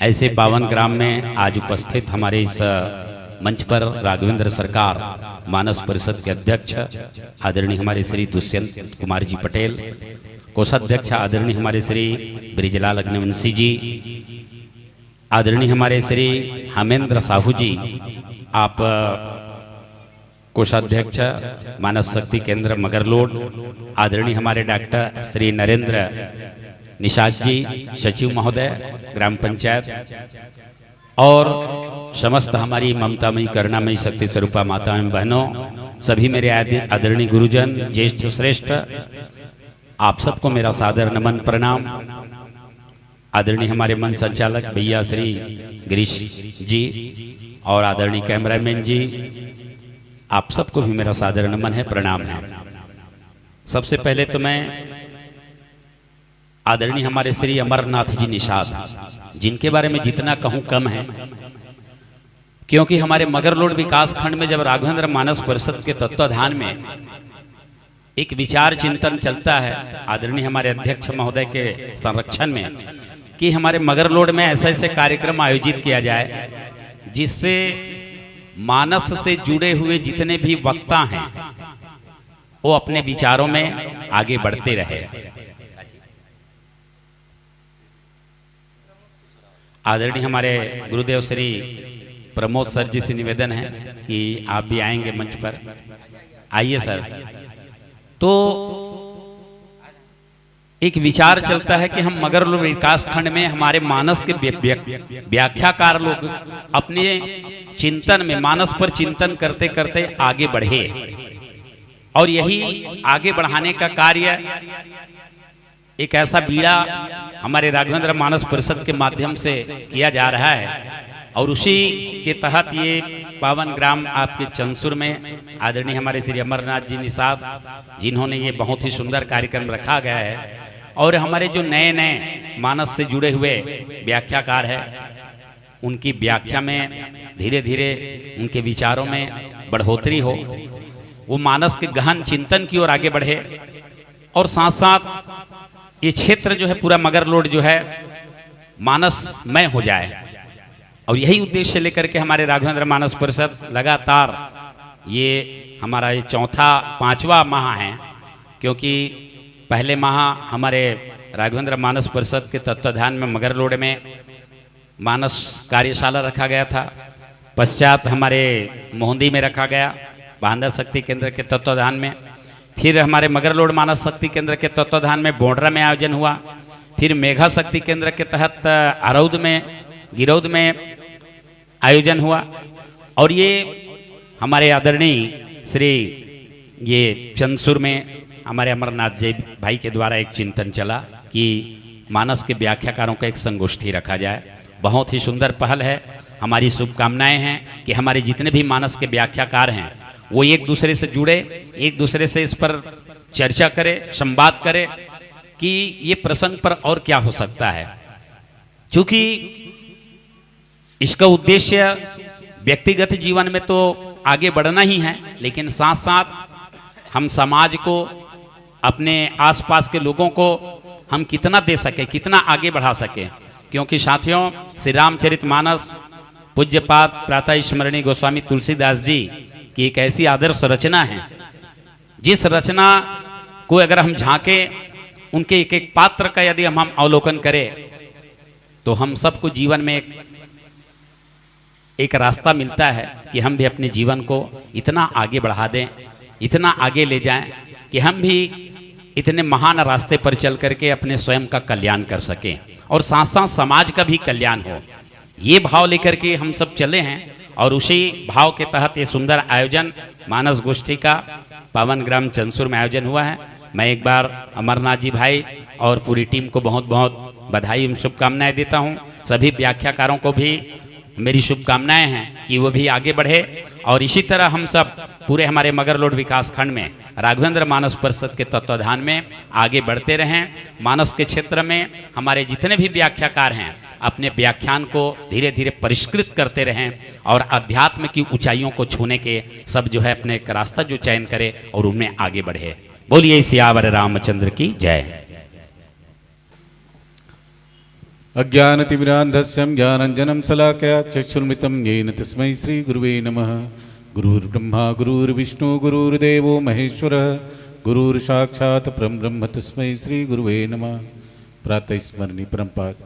ऐसे पावन ग्राम में आज उपस्थित हमारे इस मंच पर राघवेंद्र सरकार मानस परिषद के अध्यक्ष आदरणीय हमारे श्री दुष्यंत कुमार जी पटेल, कोषाध्यक्ष आदरणीय हमारे श्री ब्रिजलाल अग्निवंशी जी, आदरणीय हमारे श्री हेमेंद्र साहू जी, आप कोषाध्यक्ष मानस शक्ति केंद्र मगरलोड, आदरणीय हमारे डॉक्टर श्री नरेंद्र निषाद जी, सचिव महोदय ग्राम पंचायत, और समस्त हमारी ममतामयी करुणामयी शक्ति स्वरूपा माता एवं बहनों, सभी मेरे आदरणीय गुरुजन, ज्येष्ठ श्रेष्ठ, आप सबको मेरा सादर नमन प्रणाम। आदरणीय हमारे मन संचालक भैया श्री गिरीश जी और आदरणीय कैमरामैन जी, आप सबको भी मेरा सादर नमन है, प्रणाम है। सबसे पहले तो मैं आदरणीय हमारे श्री अमरनाथ जी निषाद, जिनके बारे में जितना कहूं कम है, क्योंकि हमारे मगरलोड विकास खंड में जब राघवेंद्र मानस परिषद के तत्वाधान में एक विचार चिंतन चलता है आदरणीय हमारे अध्यक्ष महोदय के संरक्षण में, कि हमारे मगरलोड में ऐसे ऐसे कार्यक्रम आयोजित किया जाए जिससे मानस से जुड़े हुए जितने भी वक्ता हैं वो अपने विचारों में आगे बढ़ते रहे। आदरणीय हमारे गुरुदेव श्री प्रमोद सर जी से निवेदन है कि आप भी आएंगे मंच पर, आइए सर। तो एक विचार चलता है कि हम मगरलोड विकास खंड में हमारे मानस के व्याख्याकार लोग अपने चिंतन में मानस पर चिंतन करते करते आगे बढ़े, और यही आगे बढ़ाने का कार्य एक ऐसा बीड़ा हमारे राघवेंद्र मानस परिषद के माध्यम से किया जा रहा है। और उसी के तहत ये पावन ग्राम आपके चंदसुर में आदरणीय हमारे श्री अमरनाथ जी निषाद, जिन्होंने ये बहुत ही सुंदर कार्यक्रम रखा गया है, और हमारे जो नए नए मानस से जुड़े हुए व्याख्याकार हैं, उनकी व्याख्या में धीरे धीरे उनके विचारों में बढ़ोतरी हो, वो मानस के गहन चिंतन की ओर आगे बढ़े, और साथ साथ ये क्षेत्र जो है पूरा मगरलोड जो है मानसमय हो जाए। और यही उद्देश्य लेकर के हमारे राघवेंद्र मानस परिषद लगातार ये हमारा ये पांचवा माह है, क्योंकि पहले माह हमारे राघवेंद्र मानस परिषद के तत्वाधान में मगरलोड में मानस कार्यशाला रखा गया था, पश्चात हमारे मोहंदी में रखा गया, बांदा शक्ति केंद्र के तत्वाधान में, फिर हमारे मगरलोड मानस शक्ति केंद्र के तत्वाधान में बोंडरा में आयोजन हुआ, फिर मेघा शक्ति केंद्र के तहत अरौद में गिरौद में आयोजन हुआ। और ये हमारे आदरणीय श्री ये चंदसुर में हमारे अमरनाथ जी भाई के द्वारा एक चिंतन चला कि मानस के व्याख्याकारों का एक संगोष्ठी रखा जाए। बहुत ही सुंदर पहल है। हमारी शुभकामनाएं हैं कि हमारे जितने भी मानस के व्याख्याकार हैं वो एक दूसरे से जुड़े, एक दूसरे से इस पर चर्चा करें, संवाद करें कि ये प्रसंग पर और क्या हो सकता है। क्योंकि इसका उद्देश्य व्यक्तिगत जीवन में तो आगे बढ़ना ही है, लेकिन साथ साथ हम समाज को, अपने आसपास के लोगों को हम कितना दे सके, कितना आगे बढ़ा सके। क्योंकि साथियों, श्री रामचरितमानस पूज्यपाद प्रातः स्मरणीय गोस्वामी तुलसीदास जी की एक ऐसी आदर्श रचना है, जिस रचना को अगर हम झांके, उनके एक एक पात्र का यदि हम अवलोकन करें तो हम सबको जीवन में एक रास्ता मिलता है कि हम भी अपने जीवन को इतना आगे बढ़ा दें, इतना आगे ले जाएं कि हम भी इतने महान रास्ते पर चल करके अपने स्वयं का कल्याण कर सकें और साथ साथ समाज का भी कल्याण हो। ये भाव लेकर के हम सब चले हैं और उसी भाव के तहत ये सुंदर आयोजन मानस गोष्ठी का पावन ग्राम चंदसुर में आयोजन हुआ है। मैं एक बार अमरनाथ जी भाई और पूरी टीम को बहुत बहुत बधाई एवं शुभकामनाएं देता हूँ। सभी व्याख्याकारों को भी मेरी शुभकामनाएं हैं कि वो भी आगे बढ़े और इसी तरह हम सब पूरे हमारे मगरलोड विकास खंड में राघवेंद्र मानस परिषद के तत्वाधान में आगे बढ़ते रहें। मानस के क्षेत्र में हमारे जितने भी व्याख्याकार हैं अपने व्याख्यान को धीरे धीरे परिष्कृत करते रहें और अध्यात्म की ऊंचाइयों को छूने के सब जो है अपने एक रास्ता जो चयन करे और उनमें आगे बढ़े। बोलिए सियावर रामचंद्र की जय। अज्ञानतिमिरान्धस्यं ज्ञानाञ्जनं शलाकया चक्षुर्मितं येन तस्मै श्रीगुरुवे नमः। गुरुर्ब्रह्मा गुरुर्विष्णु गुरुर्देवो महेश्वरः गुरुर्साक्षात् परब्रह्म तस्मै श्रीगुरुवे नमः। प्रातः स्मरणीय परमपाद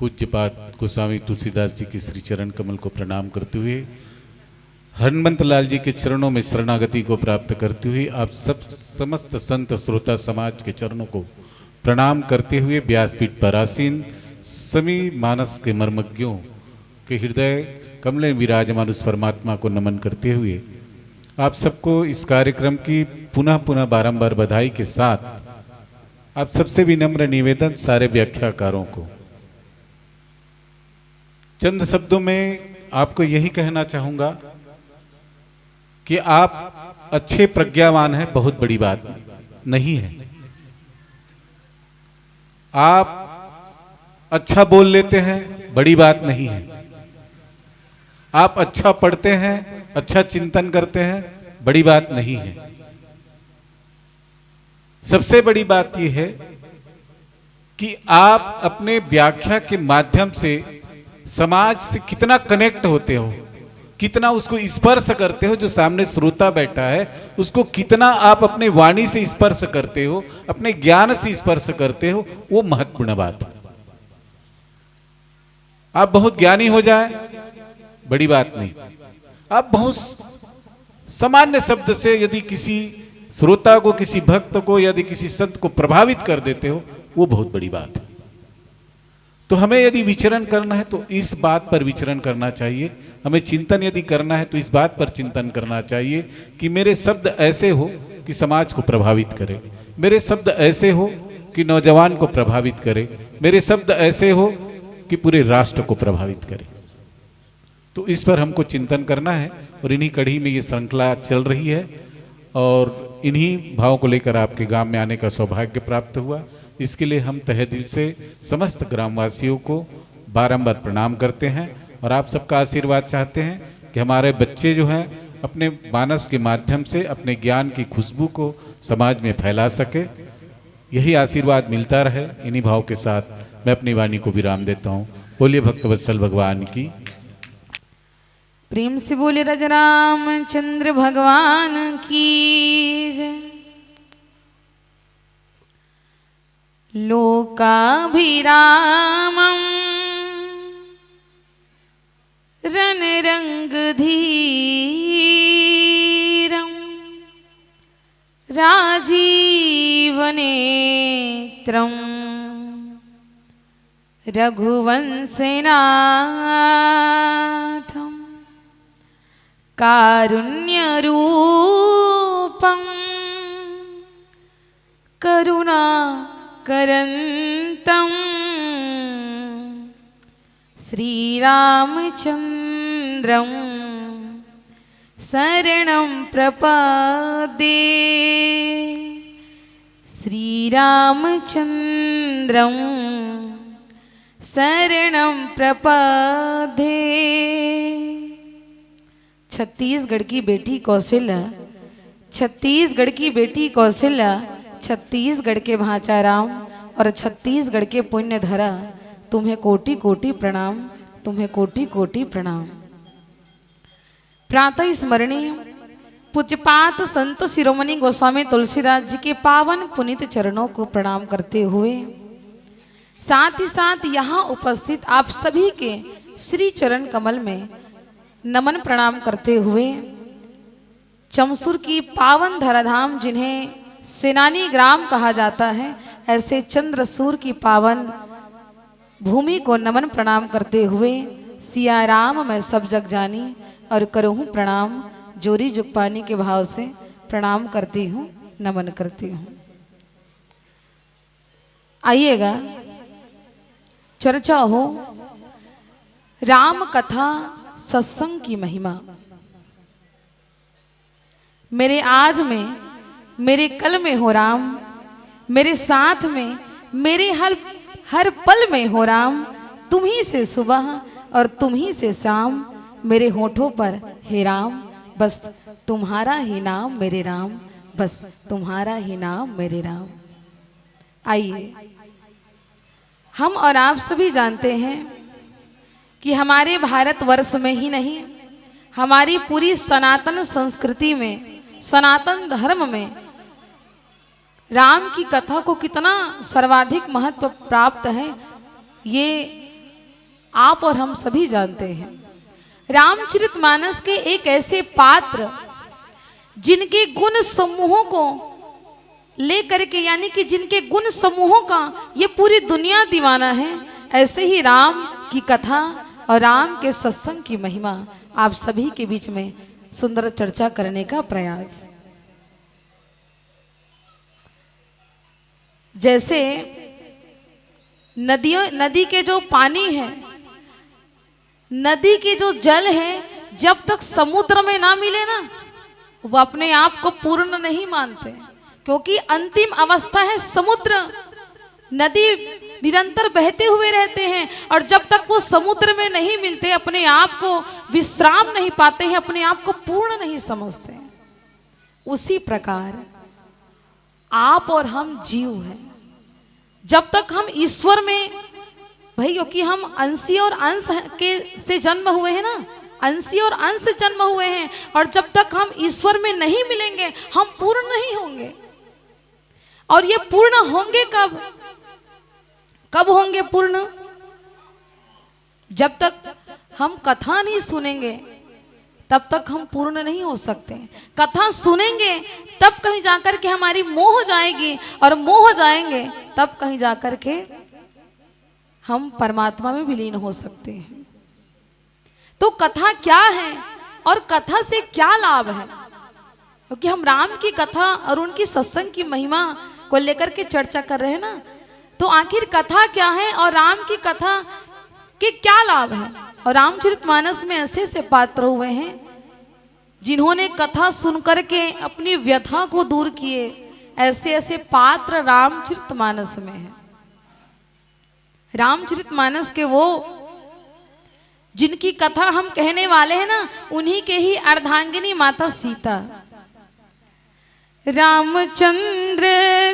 पूज्यपाद गोस्वामी तुलसीदास जी के श्री चरण कमल को प्रणाम करते हुए, हनुमंत लाल जी के चरणों में शरणागति को प्राप्त करते हुए आप सब समस्त संत श्रोता समाज के चरणों को प्रणाम करते हुए व्यासपीठ पर आसीन सभी मानस के मर्मज्ञों के हृदय कमले विराजमान उस परमात्मा को नमन करते हुए आप सबको इस कार्यक्रम की पुनः पुनः बारंबार बधाई के साथ आप सबसे विनम्र निवेदन सारे व्याख्याकारों को चंद शब्दों में आपको यही कहना चाहूंगा कि आप अच्छे प्रज्ञावान हैं, बहुत बड़ी बात नहीं है। आप अच्छा बोल लेते हैं, बड़ी बात नहीं है। आप अच्छा पढ़ते हैं, अच्छा चिंतन करते हैं, बड़ी बात नहीं है। सबसे बड़ी बात यह है कि आप अपने व्याख्या के माध्यम से समाज से कितना कनेक्ट होते हो, कितना उसको स्पर्श करते हो। जो सामने श्रोता बैठा है उसको कितना आप अपने वाणी से स्पर्श करते हो, अपने ज्ञान से स्पर्श करते हो, वो महत्वपूर्ण बात है। आप बहुत ज्ञानी हो जाए, बड़ी बात नहीं। आप बहुत सामान्य शब्द से यदि किसी श्रोता को, किसी भक्त को, यदि किसी संत को प्रभावित कर देते हो, वो बहुत बड़ी बात है। तो हमें यदि विचरण करना है तो इस बात पर विचरण करना चाहिए। हमें चिंतन यदि करना है तो इस बात पर चिंतन करना चाहिए कि मेरे शब्द ऐसे हो कि समाज को प्रभावित करे, मेरे शब्द ऐसे हो कि नौजवान को प्रभावित करे, मेरे शब्द ऐसे हो कि पूरे राष्ट्र को प्रभावित करे। तो इस पर हमको चिंतन करना है और इन्हीं कड़ी में ये श्रृंखला चल रही है और इन्हीं भावों को लेकर आपके गांव में आने का सौभाग्य प्राप्त हुआ। इसके लिए हम तहे दिल से समस्त ग्रामवासियों को बारंबार प्रणाम करते हैं और आप सबका आशीर्वाद चाहते हैं कि हमारे बच्चे जो हैं अपने मानस के माध्यम से अपने ज्ञान की खुशबू को समाज में फैला सके। यही आशीर्वाद मिलता रहे। इन्हीं भाव के साथ मैं अपनी वाणी को विराम देता हूँ। बोलिए भक्तवत्सल भगवान की। प्रेम से बोले रामचंद्र भगवान की जय। लोकाभिरामं रणरंगधीरं राजीवनेत्रं रघुवंशनाथं कारुण्यरूपं करुणाकरन्तं श्रीरामचन्द्रं शरणं प्रपद्ये श्रीरामचन्द्रं शरणं प्रपद्ये। छत्तीसगढ़ की बेटी कौशल्या, छत्तीसगढ़ की बेटी कौशल्या, छत्तीसगढ़ के भांचा राम और छत्तीसगढ़ के पुण्य धरा, तुम्हें कोटि कोटि प्रणाम, तुम्हें कोटि कोटि प्रणाम। प्रातः स्मरणीय पूज्यपात संत शिरोमणि गोस्वामी तुलसीदास जी के पावन पुनीत चरणों को प्रणाम करते हुए साथ ही साथ यहाँ उपस्थित आप सभी के श्री चरण कमल में नमन प्रणाम करते हुए चमसूर की पावन धराधाम जिन्हें सेनानी ग्राम कहा जाता है, ऐसे चंद्रसूर की पावन भूमि को नमन प्रणाम करते हुए सिया राम मैं सब जग जानी और करूँ प्रणाम जोरी जुगपानी के भाव से प्रणाम करती हूँ, नमन करती हूँ। आइएगा चर्चा हो राम कथा सत्संग की महिमा। मेरे आज में, मेरे कल में हो राम, मेरे साथ में, मेरे हर पल में हो राम, तुम्ही से सुबह और तुम्ही से शाम, मेरे होठों पर हे राम, बस तुम्हारा ही नाम मेरे राम, बस तुम्हारा ही नाम मेरे राम। आइए हम और आप सभी जानते हैं कि हमारे भारतवर्ष में ही नहीं, हमारी पूरी सनातन संस्कृति में, सनातन धर्म में राम की कथा को कितना सर्वाधिक महत्व प्राप्त है, ये आप और हम सभी जानते हैं। रामचरितमानस के एक ऐसे पात्र जिनके गुण समूहों को लेकर के, यानी कि जिनके गुण समूहों का ये पूरी दुनिया दीवाना है, ऐसे ही राम की कथा और राम के सत्संग की महिमा आप सभी के बीच में सुंदर चर्चा करने का प्रयास। जैसे नदी के जो पानी है, नदी के जो जल है, जब तक समुद्र में ना मिले ना, वो अपने आप को पूर्ण नहीं मानते, क्योंकि अंतिम अवस्था है समुद्र। नदी निरंतर बहते हुए रहते हैं और जब तक वो समुद्र में नहीं मिलते, अपने आप को विश्राम नहीं पाते हैं, अपने आप को पूर्ण नहीं समझते। उसी प्रकार आप और हम जीव हैं। जब तक हम ईश्वर में, भाई क्योंकि हम अंशी और अंश के से जन्म हुए हैं ना, अंशी और अंश से जन्म हुए हैं, और जब तक हम ईश्वर में नहीं मिलेंगे हम पूर्ण नहीं होंगे। और ये पूर्ण होंगे कब? कब होंगे पूर्ण? जब तक हम कथा नहीं सुनेंगे तब तक हम पूर्ण नहीं हो सकते। कथा सुनेंगे तब कहीं जाकर के हमारी मोह जाएगी, और मोह जाएंगे तब कहीं जाकर के हम परमात्मा में विलीन हो सकते हैं। तो कथा क्या है और कथा से क्या लाभ है? क्योंकि हम राम की कथा और उनकी सत्संग की महिमा को लेकर के चर्चा कर रहे हैं ना, तो आखिर कथा क्या है और राम की कथा के क्या लाभ है? और रामचरितमानस में ऐसे ऐसे पात्र हुए हैं जिन्होंने कथा सुनकर के अपनी व्यथा को दूर किए। ऐसे ऐसे पात्र रामचरितमानस में हैं। रामचरितमानस के वो जिनकी कथा हम कहने वाले हैं ना, उन्हीं के ही अर्धांगिनी माता सीता। रामचंद्र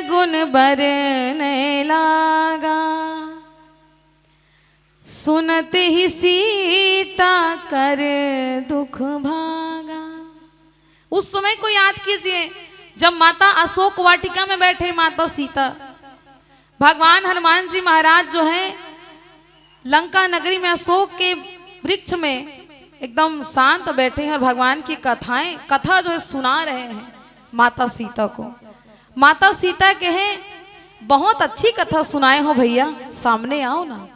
गुण बरने लागा, सुनते ही सीता कर दुख भागा। उस समय को याद कीजिए जब माता अशोक वाटिका में बैठे माता सीता, भगवान हनुमान जी महाराज जो है लंका नगरी में अशोक के वृक्ष में एकदम शांत बैठे हैं और भगवान की कथा जो है सुना रहे हैं माता सीता को। माता सीता कहे बहुत अच्छी कथा सुनाए हो भैया, सामने आओ ना।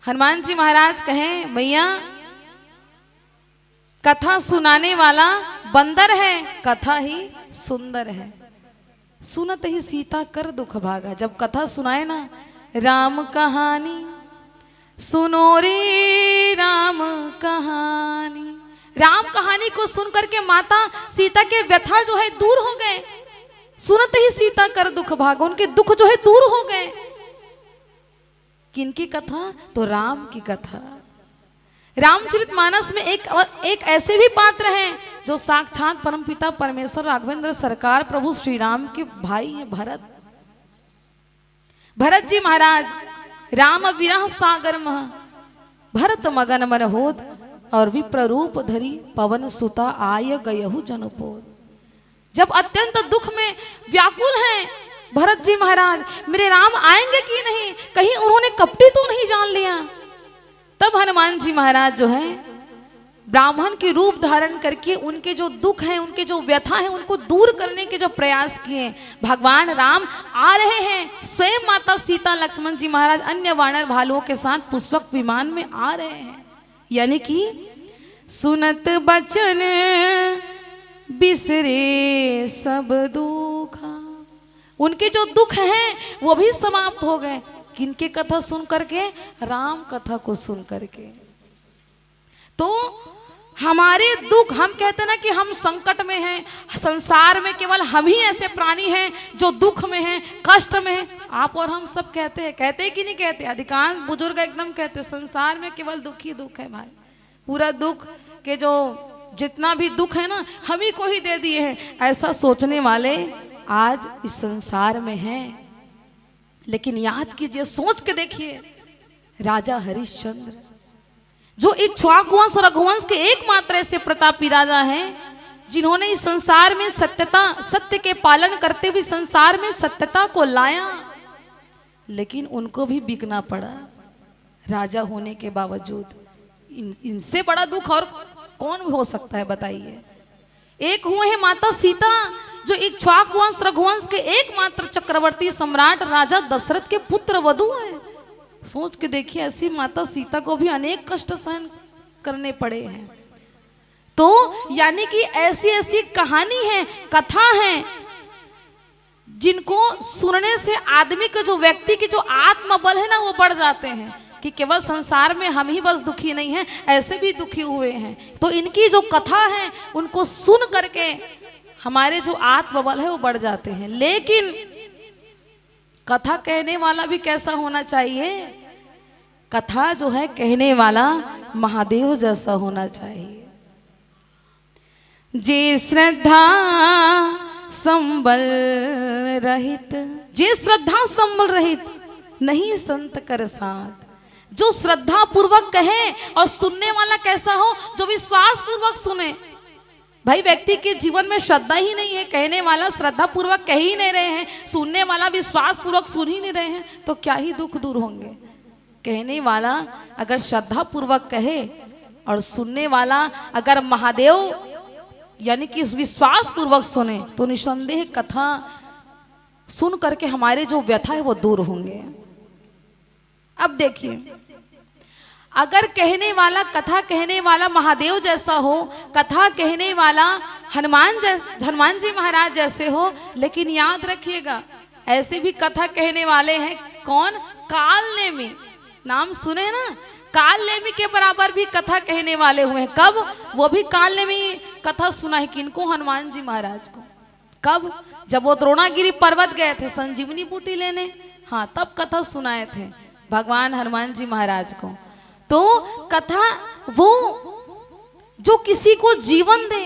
हनुमान जी महाराज कहें भैया कथा सुनाने वाला बंदर है, कथा ही सुंदर है। सुनत ही सीता कर दुख भागा। जब कथा सुनाए ना, राम कहानी सुनो रे राम कहानी, राम कहानी को सुन करके माता सीता के व्यथा जो है दूर हो गए। सुनत ही सीता कर दुख भागा, उनके दुख जो है दूर हो गए। किनकी कथा? तो राम की कथा। रामचरितमानस में एक ऐसे भी पात्र हैं जो साक्षात परमपिता परमेश्वर राघवेंद्र सरकार प्रभु श्री राम के भाई हैं, भरत। भरत जी महाराज राम विरह सागर मह, भरत मगन मन होत, और विप्ररूप धरी पवन सुता आय गयहु जनपोद। जब अत्यंत दुख में व्याकुल हैं भरत जी महाराज, मेरे राम आएंगे कि नहीं, कहीं उन्होंने कपटी तो नहीं जान लिया। तब हनुमान जी महाराज जो है ब्राह्मण के रूप धारण करके उनके जो दुख हैं, उनके जो व्यथा हैं, उनको दूर करने के जो प्रयास किए। भगवान राम आ रहे हैं, स्वयं माता सीता लक्ष्मण जी महाराज अन्य वानर भालुओं के साथ पुष्पक विमान में आ रहे हैं। यानी कि सुनत बचन बिसरे सब दुखा, उनके जो दुख हैं वो भी समाप्त हो गए। किनके कथा सुन करके? राम कथा को सुन करके। तो हमारे दुख, हम कहते हैं ना कि हम संकट में हैं, संसार में केवल हम ही ऐसे प्राणी हैं जो दुख में हैं, कष्ट में हैं। आप और हम सब कहते हैं कि नहीं कहते? अधिकांश बुजुर्ग एकदम कहते हैं संसार में केवल दुख ही दुख है भाई। पूरा दुख के जो जितना भी दुख है ना, हम ही को ही दे दिए हैं। ऐसा सोचने वाले आज इस संसार में हैं। लेकिन याद कीजिए, सोच के देखिए, राजा हरिश्चंद्र जो इक्ष्वाकु वंश रघुवंश के एकमात्र ऐसे प्रतापी राजा हैं जिन्होंने इस संसार में सत्य के पालन करते हुए संसार में सत्यता को लाया, लेकिन उनको भी बिकना पड़ा राजा होने के बावजूद। इनसे बड़ा दुख और कौन हो सकता है बताइए। एक हुए हैं माता सीता जो इक्ष्वाकु वंश रघुवंश के एकमात्र चक्रवर्ती सम्राट राजा दशरथ के पुत्र वधू हैं। सोच के देखिए, ऐसी माता सीता को भी अनेक कष्ट सहन करने पड़े हैं। तो यानी कि ऐसी ऐसी कहानी है, कथा है, जिनको सुनने से आदमी के जो व्यक्ति की जो आत्मबल है ना वो बढ़ जाते हैं कि केवल संसार में हम ही बस दुखी नहीं हैं, ऐसे भी दुखी हुए हैं। तो इनकी जो कथा है उनको सुन करके हमारे जो आत्मबल है वो बढ़ जाते हैं। लेकिन कथा कहने वाला भी कैसा होना चाहिए? कथा जो है कहने वाला महादेव जैसा होना चाहिए। जे श्रद्धा संबल रहित, जे श्रद्धा संबल रहित नहीं संत कर साथ। जो श्रद्धा पूर्वक कहे, और सुनने वाला कैसा हो? जो विश्वास पूर्वक सुने। भाई व्यक्ति के जीवन में श्रद्धा ही नहीं है, कहने वाला श्रद्धा पूर्वक कह ही नहीं रहे हैं, सुनने वाला विश्वास पूर्वक सुन ही नहीं रहे हैं, तो क्या ही दुख दूर होंगे। कहने वाला अगर श्रद्धा पूर्वक कहे और सुनने वाला अगर महादेव यानी कि विश्वास पूर्वक सुने, तो निसंदेह कथा सुन करके हमारे जो व्यथा है वो दूर होंगे। अब देखिए, अगर कहने वाला, कथा कहने वाला महादेव जैसा हो, कथा कहने वाला हनुमान जी महाराज जैसे हो, लेकिन याद रखिएगा ऐसे भी कथा कहने वाले हैं। कौन? काल नेमी, नाम सुने ना? काल नेमी के बराबर भी कथा कहने वाले हुए हैं। कब? वो भी काल नेमी कथा सुना है। किनको? हनुमान जी महाराज को। कब? जब वो द्रोणागिरी पर्वत गए थे संजीवनी बूटी लेने, हाँ तब कथा सुनाए थे भगवान हनुमान जी महाराज को। तो कथा वो जो किसी को जीवन दे,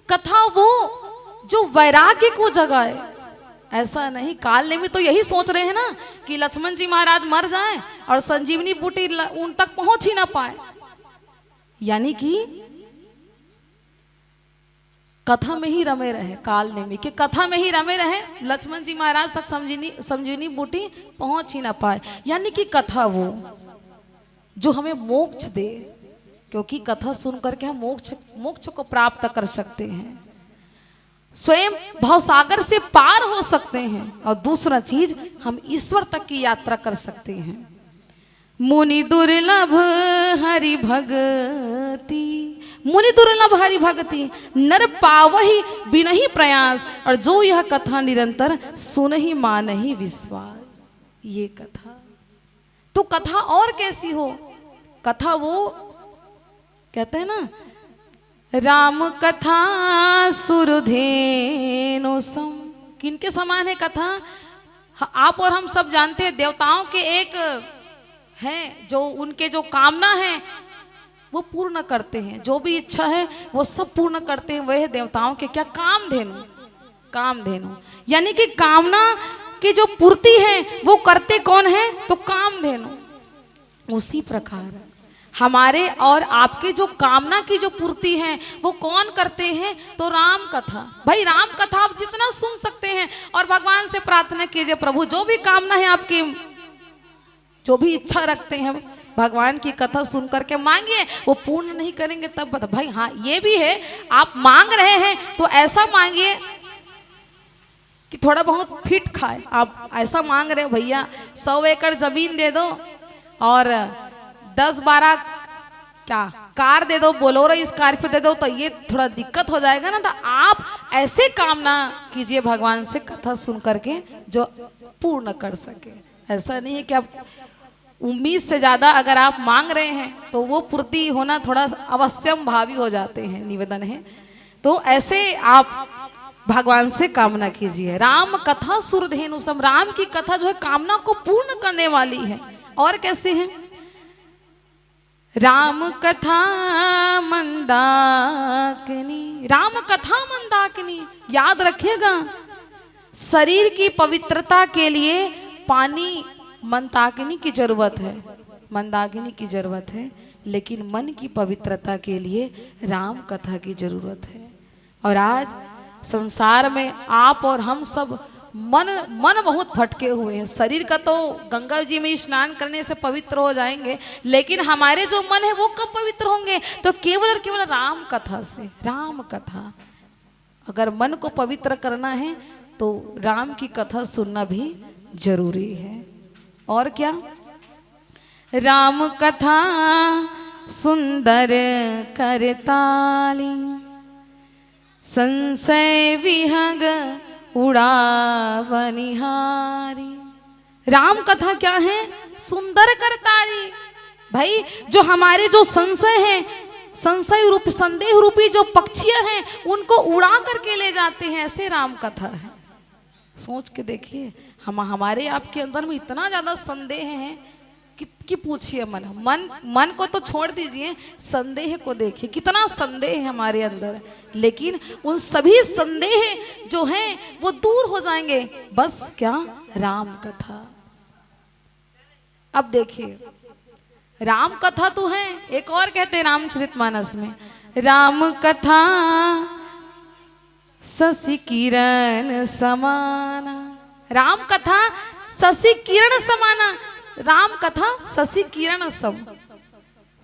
कथा वो जो वैराग्य को जगाए। ऐसा नहीं, काल ने भी तो यही सोच रहे हैं ना कि लक्ष्मण जी महाराज मर जाएं और संजीवनी बूटी उन तक पहुंच ही ना पाए। यानी कि कथा में ही रमे रहे, काल नेमी के कथा में ही रमे रहे, लक्ष्मण जी महाराज तक संजीवनी बूटी पहुंच ही ना पाए। यानी कि कथा वो जो हमें मोक्ष दे, क्योंकि कथा सुन करके हम मोक्ष को प्राप्त कर सकते हैं। स्वयं भवसागर से पार हो सकते हैं, और दूसरा चीज हम ईश्वर तक की यात्रा कर सकते हैं। मुनि दुर्लभ हरि भगति, मुनि दुर्लभ हरि भगति, नर पावहि बिनहि प्रयास, और जो यह कथा निरंतर सुनहि मानहि विश्वास। ये कथा तो कथा और कैसी हो, कथा वो कहते हैं ना, राम कथा सुरधेनु सम। किनके समान है कथा? आप और हम सब जानते हैं, देवताओं के एक हैं जो उनके जो कामना है वो पूर्ण करते हैं, जो भी इच्छा है वो सब पूर्ण करते हैं। वह देवताओं के क्या? कामधेनु। कामधेनु यानी कि कामना की जो पूर्ति है वो करते कौन है? तो कामधेनु। उसी प्रकार हमारे और आपके जो कामना की जो पूर्ति है वो कौन करते हैं? तो राम कथा। भाई राम कथा आप जितना सुन सकते हैं, और भगवान से प्रार्थना कीजिए, प्रभु जो भी कामना है आपकी, जो भी इच्छा रखते हैं, भगवान की कथा सुन करके मांगिए, वो पूर्ण नहीं करेंगे तब बता। भाई हाँ ये भी है, आप मांग रहे हैं तो ऐसा मांगिए कि थोड़ा बहुत फिट खाए। आप ऐसा मांग रहे हो भैया 100 एकड़ जमीन दे दो और 10-12 क्या कार दे दो, बोलोरो स्कॉर्पियो दे दो, तो ये थोड़ा दिक्कत हो जाएगा ना। तो आप ऐसे कामना कीजिए भगवान से कथा सुन करके जो पूर्ण कर सके। ऐसा नहीं है कि आप उम्मीद से ज्यादा अगर आप मांग रहे हैं तो वो पूर्ति होना थोड़ा अवश्यम भावी हो जाते हैं, निवेदन है। तो ऐसे आप भगवान से कामना कीजिए। राम कथा सुरधेनु सम, राम की कथा जो है कामना को पूर्ण करने वाली है। और कैसे है? राम कथा मंदाकिनी, राम कथा मंदाकिनी। याद रखिएगा, शरीर की पवित्रता के लिए पानी मंदाकिनी की जरूरत है, मंदाकिनी की जरूरत है, लेकिन मन की पवित्रता के लिए राम कथा की जरूरत है। और आज संसार में आप और हम सब मन बहुत भटके हुए हैं। शरीर का तो गंगा जी में स्नान करने से पवित्र हो जाएंगे, लेकिन हमारे जो मन है वो कब पवित्र होंगे? तो केवल और केवल राम कथा से। राम कथा, अगर मन को पवित्र करना है तो राम की कथा सुनना भी जरूरी है। और क्या? राम कथा सुंदर करताली, संशय विहग उड़ावनिहारी। राम कथा क्या है? सुंदर करतारी। भाई जो हमारे जो संशय हैं, संशय रूप संदेह रूपी जो पक्षियां हैं उनको उड़ा करके ले जाते हैं, ऐसे राम कथा है। सोच के देखिए, हमारे आपके अंदर में इतना ज्यादा संदेह है कि पूछिए मन को तो छोड़ दीजिए, संदेह को देखिए, कितना संदेह है हमारे अंदर। लेकिन उन सभी संदेह जो हैं वो दूर हो जाएंगे, बस क्या? राम कथा। अब देखिए, राम कथा तो है, एक और कहते हैं रामचरितमानस में, राम कथा शशि किरण समाना। राम कथा शशि किरण समाना। राम कथा शशि किरण सम,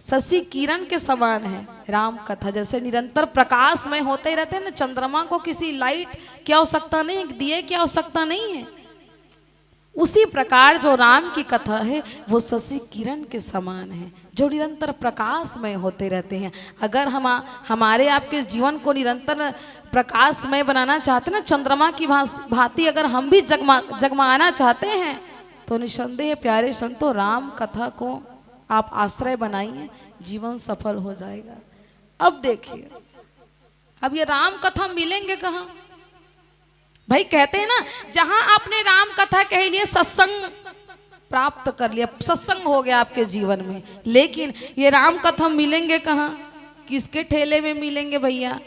शशि किरण के समान है राम कथा। जैसे निरंतर प्रकाश में होते ही रहते हैं ना, चंद्रमा को किसी लाइट की आवश्यकता नहीं, दिए की आवश्यकता नहीं है, उसी प्रकार जो राम की कथा है वो शशि किरण के समान है, जो निरंतर प्रकाश में होते रहते हैं। अगर हमारे आपके जीवन को निरंतर प्रकाशमय बनाना चाहते हैं ना, चंद्रमा की भांति अगर हम भी जगमगाना चाहते हैं, तो निसंदेह प्यारे संतों राम कथा को आप आश्रय बनाइए, जीवन सफल हो जाएगा। अब देखिए, अब ये राम कथा मिलेंगे कहाँ? भाई कहते हैं ना, जहां आपने राम कथा कह लिए, सत्संग प्राप्त कर लिया, सत्संग हो गया आपके जीवन में। लेकिन ये राम कथा मिलेंगे कहाँ? किसके ठेले में मिलेंगे भैया?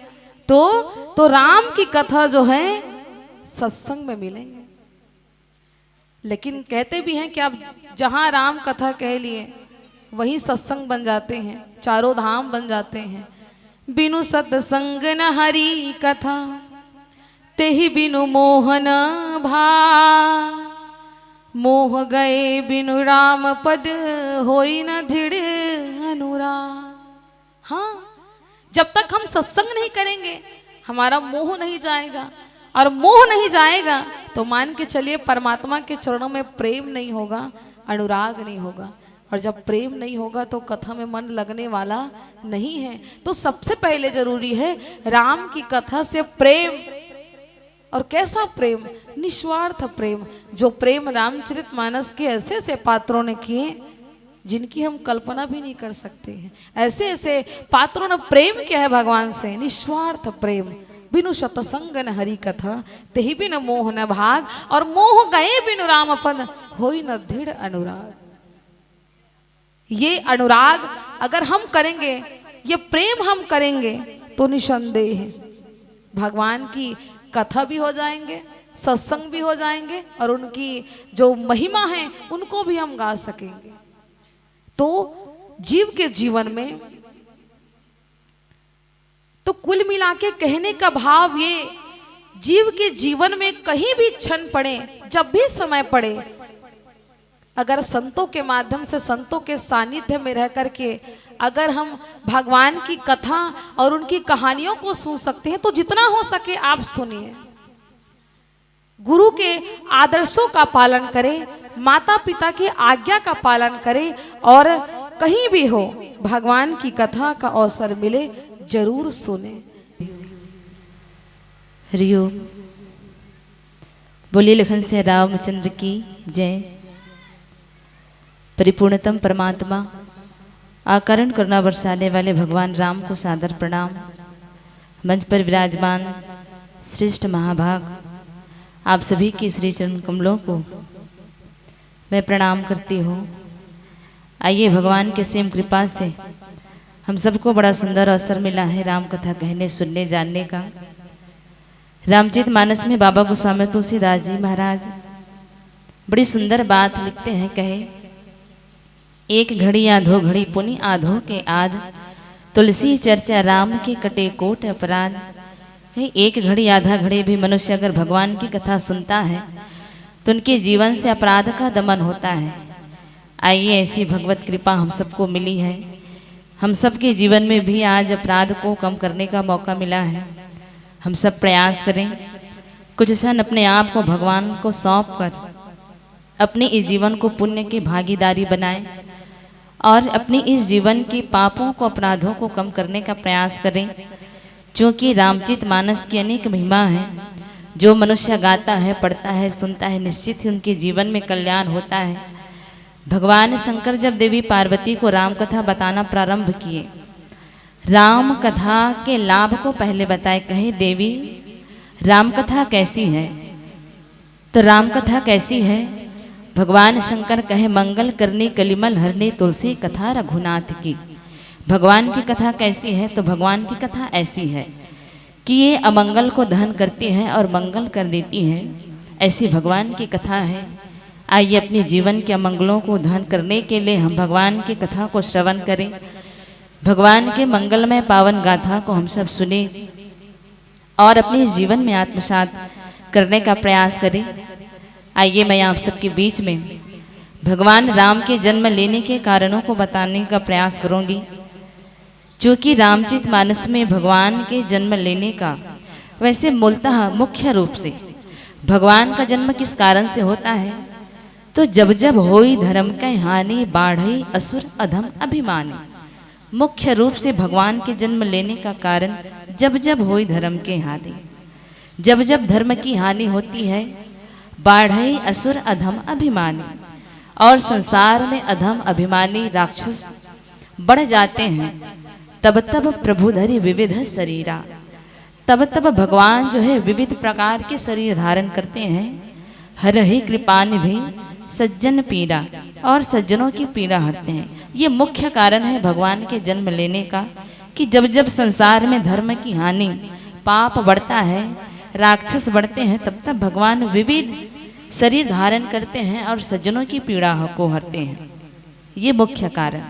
तो राम की कथा जो है सत्संग में मिलेंगे। लेकिन कहते भी हैं कि आप जहां राम कथा कह लिए वहीं सत्संग बन जाते हैं, चारों धाम बन जाते हैं। बिनु सत्संग न हरि कथा, तेहि बिनु मोहन भा, मोह गए बिनु राम पद, होई न दृढ़ अनुराग। हाँ, जब तक हम सत्संग नहीं करेंगे, हमारा मोह नहीं जाएगा, और मोह नहीं जाएगा तो मान के चलिए परमात्मा के चरणों में प्रेम नहीं होगा, अनुराग नहीं होगा, और जब प्रेम नहीं होगा तो कथा में मन लगने वाला नहीं है। तो सबसे पहले जरूरी है राम की कथा से प्रेम। और कैसा प्रेम? निस्वार्थ प्रेम। जो प्रेम रामचरितमानस के ऐसे ऐसे पात्रों ने किए जिनकी हम कल्पना भी नहीं कर सकते हैं। ऐसे ऐसे पात्रों ने प्रेम किया है भगवान से, निस्वार्थ प्रेम। बिनु सतसंग न हरि कथा तेहि बिन मोह न भाग, और मोह गए बिनु राम पद होई न दृढ़ अनुराग। ये अनुराग अगर हम करेंगे, ये प्रेम हम करेंगे तो निसंदेह भगवान की कथा भी हो जाएंगे, सत्संग भी हो जाएंगे, और उनकी जो महिमा है उनको भी हम गा सकेंगे। तो जीव के जीवन में तो कुल मिला के कहने का भाव ये, जीव के जीवन में कहीं भी क्षण पड़े, जब भी समय पड़े, अगर संतों के माध्यम से, संतों के सानिध्य में रह करके अगर हम भगवान की कथा और उनकी कहानियों को सुन सकते हैं तो जितना हो सके आप सुनिए। गुरु के आदर्शों का पालन करें, माता पिता की आज्ञा का पालन करें, और कहीं भी हो भगवान की कथा का अवसर मिले जरूर सुने। हरिओम। बोलिए लखन से रामचंद्र की जय। परिपूर्णतम परमात्मा, आकरण करुणा बरसाने वाले भगवान राम को सादर प्रणाम। मंच पर विराजमान श्रेष्ठ महाभाग आप सभी की श्री चरण कमलों को मैं प्रणाम करती हूँ। आइए भगवान के सेम कृपा से हम सबको बड़ा सुंदर अवसर मिला है राम कथा कहने, सुनने, जानने का। रामचरितमानस में बाबा गोस्वामी तुलसीदास जी महाराज बड़ी सुंदर बात लिखते हैं। कहे, एक घड़ी आधो घड़ी पुनि आधो के आध, तुलसी चर्चा राम के कटे कोट अपराध। कहीं एक घड़ी आधा घड़ी भी मनुष्य अगर भगवान की कथा सुनता है तो उनके जीवन से अपराध का दमन होता है। आइए ऐसी भगवत कृपा हम सबको मिली है, हम सबके जीवन में भी आज अपराध को कम करने का मौका मिला है। हम सब प्रयास करें, कुछ क्षण अपने आप को भगवान को सौंप कर अपने इस जीवन को पुण्य की भागीदारी बनाएं, और अपनी इस जीवन के पापों को, अपराधों को कम करने का प्रयास करें। क्योंकि रामचरितमानस की अनेक महिमा है, जो मनुष्य गाता है, पढ़ता है, सुनता है, निश्चित ही उनके जीवन में कल्याण होता है। भगवान शंकर जब देवी पार्वती को राम कथा बताना प्रारंभ किए, राम कथा के लाभ को पहले बताए। कहे, देवी राम कथा कैसी है? तो राम कथा कैसी है? भगवान शंकर कहे, मंगल करनी कलिमल हरने तुलसी कथा रघुनाथ की। भगवान की कथा कैसी है? तो भगवान की कथा ऐसी है कि ये अमंगल को दहन करती है और मंगल कर देती है, ऐसी भगवान की कथा है। आइए अपने जीवन के अमंगलों को दहन करने के लिए हम भगवान की कथा को श्रवण करें, भगवान के मंगलमय पावन गाथा को हम सब सुने और अपने जीवन में आत्मसात करने का प्रयास करें। आइए मैं आप सबके बीच में भगवान राम के जन्म लेने के कारणों को बताने का प्रयास करूंगी। क्योंकि रामचरितमानस में भगवान के जन्म लेने का, वैसे मूलतः मुख्य रूप से भगवान का जन्म किस कारण से होता है? तो जब जब होई धर्म कै हानि, बाढ़ई असुर अधम अभिमानी। मुख्य रूप से भगवान के जन्म लेने का कारण जब जब होई धर्म के हानि, जब जब धर्म की हानि होती है, बाढ़ई असुर अधम अभिमानी, और संसार में अधम अभिमानी राक्षस बढ़ जाते हैं, तब तब प्रभु धरि विविध शरीरा। तब तब भगवान जो है विविध प्रकार के शरीर धारण करते हैं। हर ही कृपा निधि सज्जन पीड़ा, और सज्जनों की पीड़ा हरते हैं। ये मुख्य कारण है भगवान के जन्म लेने का, कि जब जब संसार में धर्म की हानि, पाप बढ़ता है, राक्षस बढ़ते हैं, तब तब भगवान विविध शरीर धारण करते हैं और सज्जनों की पीड़ा को हरते हैं। ये मुख्य कारण।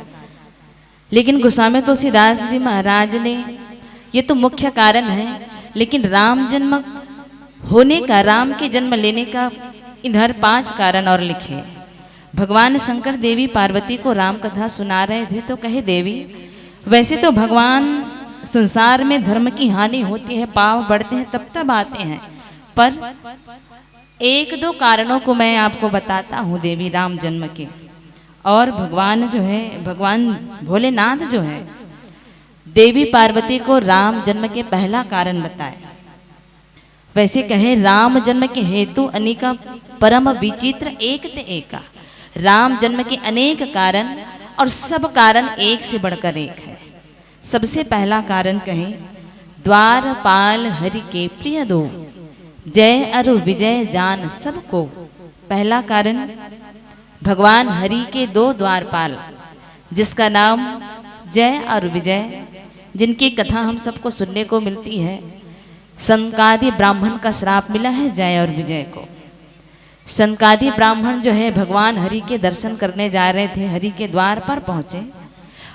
लेकिन गोस्वामी तुलसीदास जी महाराज ने, ये तो मुख्य कारण है, लेकिन राम जन्म होने का, राम के जन्म लेने का इधर 5 कारण और लिखे। भगवान शंकर देवी पार्वती को राम कथा सुना रहे थे तो कहे, देवी वैसे तो भगवान संसार में धर्म की हानि होती है, पाप बढ़ते हैं, तब तब आते हैं। पर एक दो कारणों को मैं आपको बताता हूँ देवी राम जन्म के। और भगवान जो है, भगवान भोलेनाथ जो है, देवी पार्वती को राम जन्म के पहला कारण बताए। वैसे कहे राम जन्म के हेतु अनेका परम विचित्र एक ते एका। राम जन्म के अनेक कारण और सब कारण एक से बढ़कर एक है। सबसे पहला कारण कहें, द्वारपाल हरि के प्रिय दो, जय अरु विजय जान सबको। पहला कारण भगवान हरि के दो द्वारपाल, जिसका नाम जय और विजय, जिनकी कथा हम सबको सुनने को मिलती है। सनकादि ब्राह्मण का श्राप मिला है जय और विजय को। सनकादि ब्राह्मण जो है भगवान हरि के दर्शन करने जा रहे थे, हरि के द्वार पर पहुंचे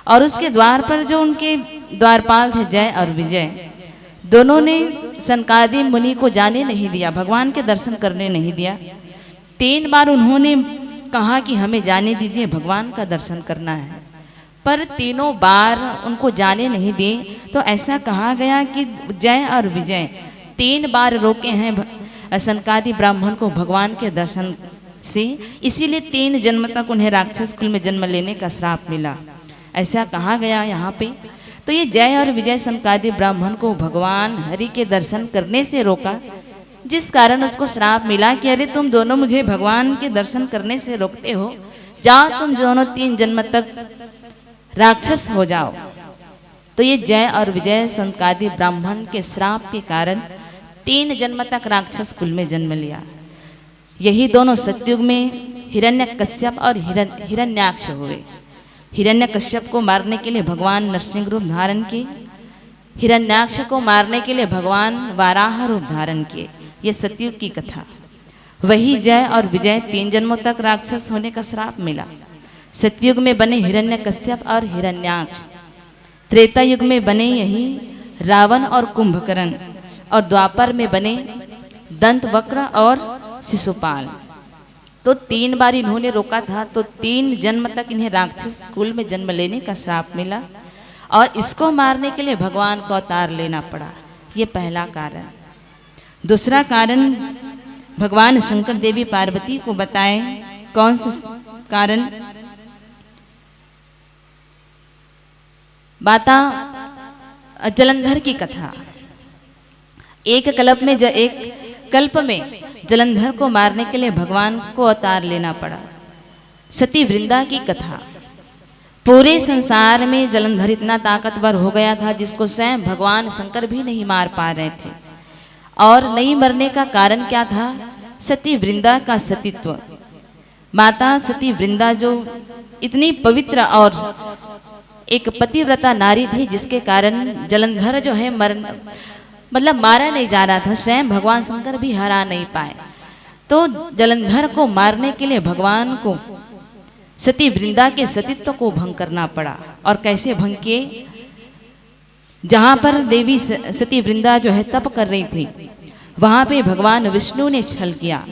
और उसके द्वार पर जो उनके द्वारपाल थे जय और विजय, दोनों ने सनकादि मुनि को जाने नहीं दिया, भगवान के दर्शन करने नहीं दिया। 3 बार उन्होंने कहा कि हमें जाने दीजिए, भगवान का दर्शन करना है, पर तीनों बार उनको जाने नहीं दिए। तो ऐसा कहा गया कि जय और विजय 3 बार रोके हैं सनकादि ब्राह्मण को भगवान के दर्शन से, इसीलिए 3 जन्म तक उन्हें राक्षस कुल में जन्म लेने का श्राप मिला, ऐसा कहा गया यहाँ पे। तो ये जय और विजय सनकादि ब्राह्मण को भगवान हरि के दर्शन करने से रोका, जिस कारण उसको श्राप मिला कि अरे तुम दोनों मुझे भगवान के दर्शन करने से रोकते हो, जाओ तुम दोनों 3 जन्म तक राक्षस हो जाओ। तो ये जय और विजय सनकादि ब्राह्मण के श्राप के कारण 3 जन्म तक राक्षस कुल में जन्म लिया। यही दोनों सतयुग में हिरण्यकश्यप और हिरण्याक्ष हुए। हिरण्यकश्यप को मारने के लिए भगवान नरसिंह रूप धारण किए, हिरण्याक्ष को मारने के लिए भगवान वाराह रूप धारण किए। ये सतयुग की कथा। वही जय और विजय 3 जन्मों तक राक्षस होने का श्राप मिला। सतयुग में बने हिरण्यकश्यप और हिरण्याक्ष, त्रेता युग में बने यही रावण और कुंभकर्ण, और द्वापर में बने दंतवक्र और शिशुपाल। तो 3 बार इन्होंने रोका था, तो 3 जन्म तक इन्हें राक्षस कुल में जन्म लेने का श्राप मिला और इसको मारने के लिए भगवान को अवतार लेना पड़ा। ये पहला कारण। दूसरा कारण भगवान शंकर देवी पार्वती को बताए। कौन सा कारण? बाता जलंधर की कथा। एक कल्प में जलंधर को मारने के लिए भगवान को अवतार लेना पड़ा। सती वृंदा की कथा। पूरे संसार में जलंधर इतना ताकतवर हो गया था जिसको स्वयं भगवान शंकर भी नहीं मार पा रहे थे। और नहीं मरने का कारण क्या था? सती वृंदा का सतीत्व। माता सती वृंदा जो इतनी पवित्र और एक पतिव्रता नारी थी, जिसके कारण जलंधर जो है मारा नहीं जा रहा था, स्वयं भगवान शंकर भी हरा नहीं पाए। तो जलंधर को मारने के लिए भगवान को सती वृंदा के सतीत्व को भंग करना पड़ा। और कैसे भंग किए? जहाँ पर देवी सती वृंदा जो है तप कर रही थी, वहाँ पे भगवान विष्णु ने छल किया।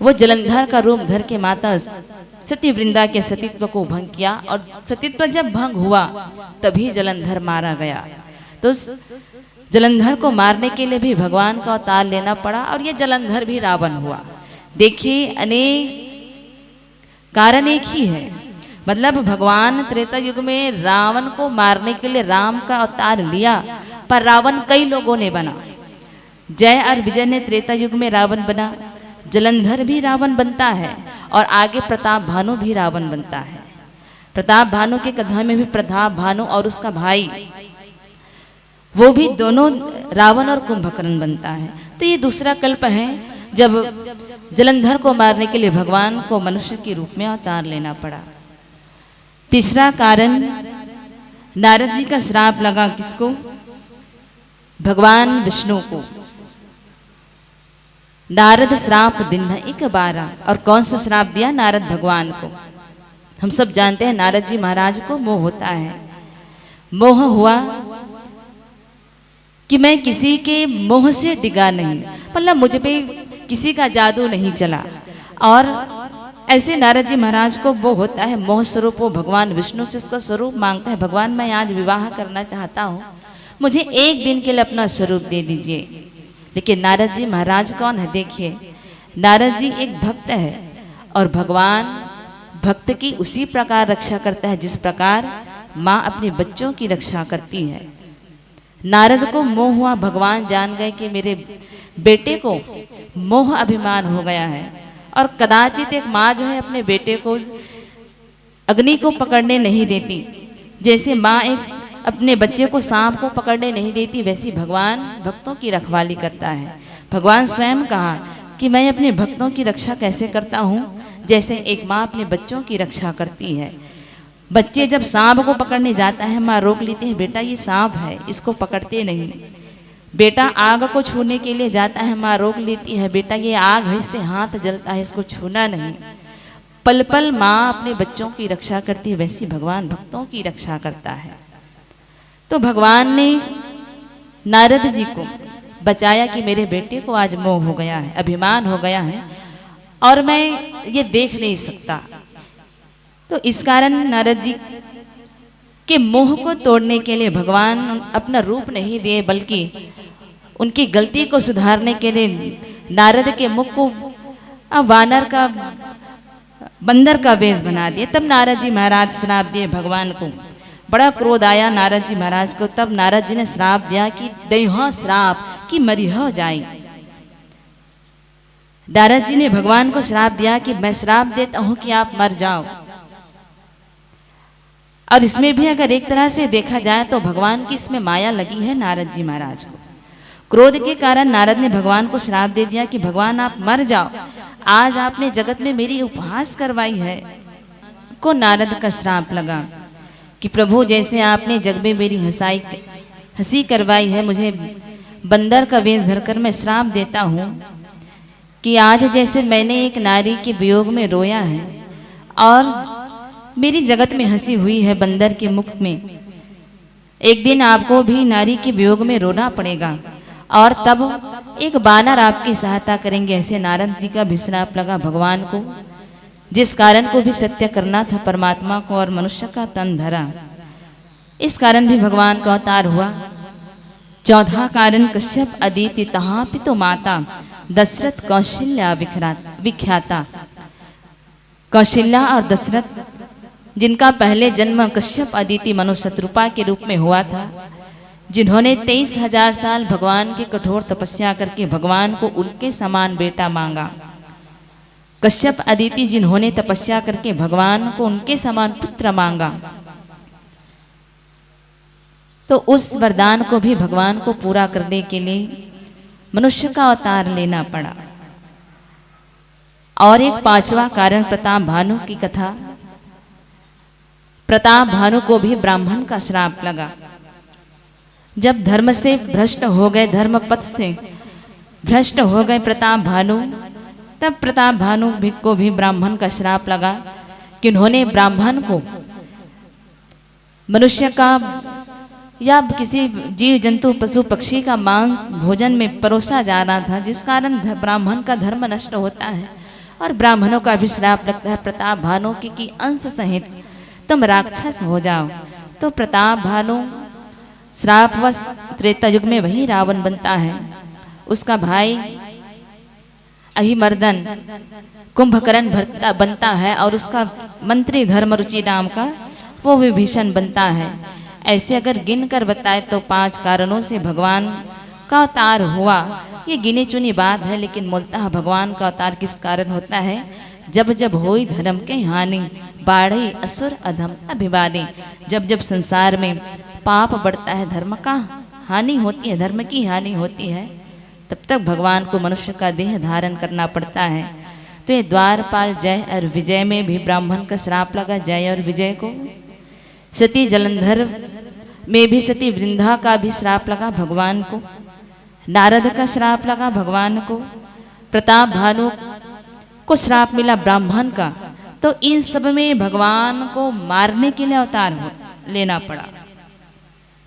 वो जलंधर का रूप धर के माता सती वृंदा के सतीत्व को भंग किया, और सतीत्व जब भंग हुआ तभी जलंधर मारा गया। तो जलंधर को मारने के लिए भी भगवान का अवतार लेना पड़ा, और ये जलंधर भी रावण हुआ। देखिए, अनेक कारण एक ही है। मतलब भगवान त्रेता युग में रावण को मारने के लिए राम का अवतार लिया, पर रावण कई लोगों ने बना। जय और विजय ने त्रेता युग में रावण बना, जलंधर भी रावण बनता है, और आगे प्रताप भानु भी रावण बनता है। प्रताप भानु के कथा में भी प्रताप भानु और उसका भाई, वो भी दोनों रावण और कुंभकर्ण बनता है। तो ये दूसरा कल्प है जब जलंधर को मारने के लिए भगवान को मनुष्य के रूप में अवतार लेना पड़ा। तीसरा कारण, नारद जी का श्राप लगा किसको? भगवान विष्णु को। नारद श्राप दिन 12। और कौन सा श्राप दिया नारद भगवान को? हम सब जानते हैं नारद जी महाराज को मोह होता है। मोह हुआ कि मैं किसी के मोह से डिगा नहीं, मतलब मुझ पे किसी का जादू नहीं चला। और ऐसे नारद जी महाराज को वो होता है मोह स्वरूप, वो भगवान विष्णु से उसका स्वरूप मांगता है, भगवान मैं आज विवाह करना चाहता हूँ, मुझे एक दिन के लिए अपना स्वरूप दे दीजिए। लेकिन नारद जी महाराज कौन है? देखिए, नारद जी एक भक्त है और भगवान भक्त की उसी प्रकार रक्षा करता है जिस प्रकार माँ अपने बच्चों की रक्षा करती है। नारद को मोह हुआ, भगवान जान गए कि मेरे बेटे को मोह अभिमान हो गया है, और कदाचित एक माँ जो है अपने बेटे को अग्नि को पकड़ने नहीं देती। जैसे माँ एक अपने बच्चे को सांप को पकड़ने नहीं देती, वैसी भगवान भक्तों की रखवाली करता है। भगवान स्वयं कहा कि मैं अपने भक्तों की रक्षा कैसे करता हूँ, जैसे एक माँ अपने बच्चों की रक्षा करती है। बच्चे जब सांप को पकड़ने जाता है, माँ रोक लेती है, बेटा ये सांप है, इसको पकड़ते नहीं। बेटा आग को छूने के लिए जाता है, माँ रोक लेती है, बेटा ये आग है, इससे हाथ जलता है, इसको छूना नहीं। पल पल माँ अपने बच्चों की रक्षा करती है, वैसी भगवान भक्तों की रक्षा करता है। तो भगवान ने नारद जी को बचाया कि मेरे बेटे को आज मोह हो गया है, अभिमान हो गया है, और मैं ये देख नहीं सकता। तो इस कारण नारद जी के मोह को तोड़ने के लिए भगवान अपना रूप नहीं दिए, बल्कि उनकी गलती को सुधारने के लिए नारद के मुख को वानर का, बंदर का वेश बना दिए। तब नारद जी महाराज श्राप दिए भगवान को। बड़ा क्रोध आया नारद जी महाराज को। तब नारद जी ने श्राप दिया कि दैहा श्राप कि मरिह जाए। नारद जी ने भगवान को श्राप दिया कि मैं श्राप देता हूं कि आप मर जाओ। और इसमें भी अगर एक तरह से देखा जाए तो भगवान की इसमें माया लगी है नारद जी महाराज को। क्रोध के कारण नारद ने भगवान को श्राप दे दिया कि भगवान आप मर जाओ, आज आपने जगत में मेरी उपहास करवाई है। को नारद का श्राप लगा कि प्रभु जैसे आपने जग में मेरी हंसी करवाई है, मुझे बंदर का वेश धरकर मैं श्राप देता हूँ कि आज जैसे मैंने एक नारी के वियोग में रोया है और मेरी जगत में हंसी हुई है बंदर के मुख में, एक दिन आपको भी नारी के वियोग में रोना पड़ेगा और तब एक बानर आपकी सहायता करेंगे। ऐसे नारद जी का भी श्राप लगा भगवान को, जिस कारण को भी सत्य करना था परमात्मा को और मनुष्य का तन धरा। इस कारण भी भगवान का अवतार हुआ। 14 कारण कश्यप अदिति तहा पितु माता दशरथ कौशल्या विख्याता। कौशल्या और दशरथ जिनका पहले जन्म कश्यप अदिति मनु शत्रुपा के रूप में हुआ था, जिन्होंने 23,000 साल भगवान की कठोर तपस्या करके भगवान को उनके समान बेटा मांगा। कश्यप अदिति जिन्होंने तपस्या करके भगवान को उनके समान पुत्र मांगा, तो उस वरदान को भी भगवान को पूरा करने के लिए मनुष्य का अवतार लेना पड़ा। और एक 5वां कारण प्रताप भानु की कथा। प्रताप भानु को भी ब्राह्मण का श्राप लगा। जब धर्म से भ्रष्ट हो गए, धर्म पथ से भ्रष्ट हो गए प्रताप भानु, तब प्रताप भानु को भी ब्राह्मण का श्राप लगा कि उन्होंने ब्राह्मण को मनुष्य का या किसी जीव जंतु पशु पक्षी का मांस भोजन में परोसा जा रहा था, जिस कारण ब्राह्मण का धर्म नष्ट होता है और ब्राह्मणों का भी श्राप लगता है प्रताप भानु की अंश सहित तुम राक्षस हो जाओ। तो प्रताप भानु श्रापवश त्रेता युग में वही रावण बनता है। उसका भाई अहिमर्दन कुंभकर्ण बनता है और उसका मंत्री धर्मरुचि नाम का वो विभीषण बनता है। ऐसे अगर गिन कर बताए तो 5 कारणों से भगवान का अवतार हुआ। ये गिनी चुनी बात है, लेकिन मूलतः भगवान का अवतार किस कारण होता है? जब जब होई धर्म के हानि बाढ़े असुर अधम अभिवादी। जब जब संसार में पाप बढ़ता है, धर्म का हानि होती है, धर्म की हानि होती है, तब तक भगवान को मनुष्य का देह धारण करना पड़ता है। तो ये द्वारपाल जय और विजय में भी ब्राह्मण का श्राप लगा, जय और विजय को। सती जलंधर में भी सती वृंदा का भी श्राप लगा भगवान को। नारद का श्राप लगा भगवान को। प्रताप भानु को श्राप मिला ब्राह्मण का। तो इन सब में भगवान को मारने के लिए अवतार लेना पड़ा।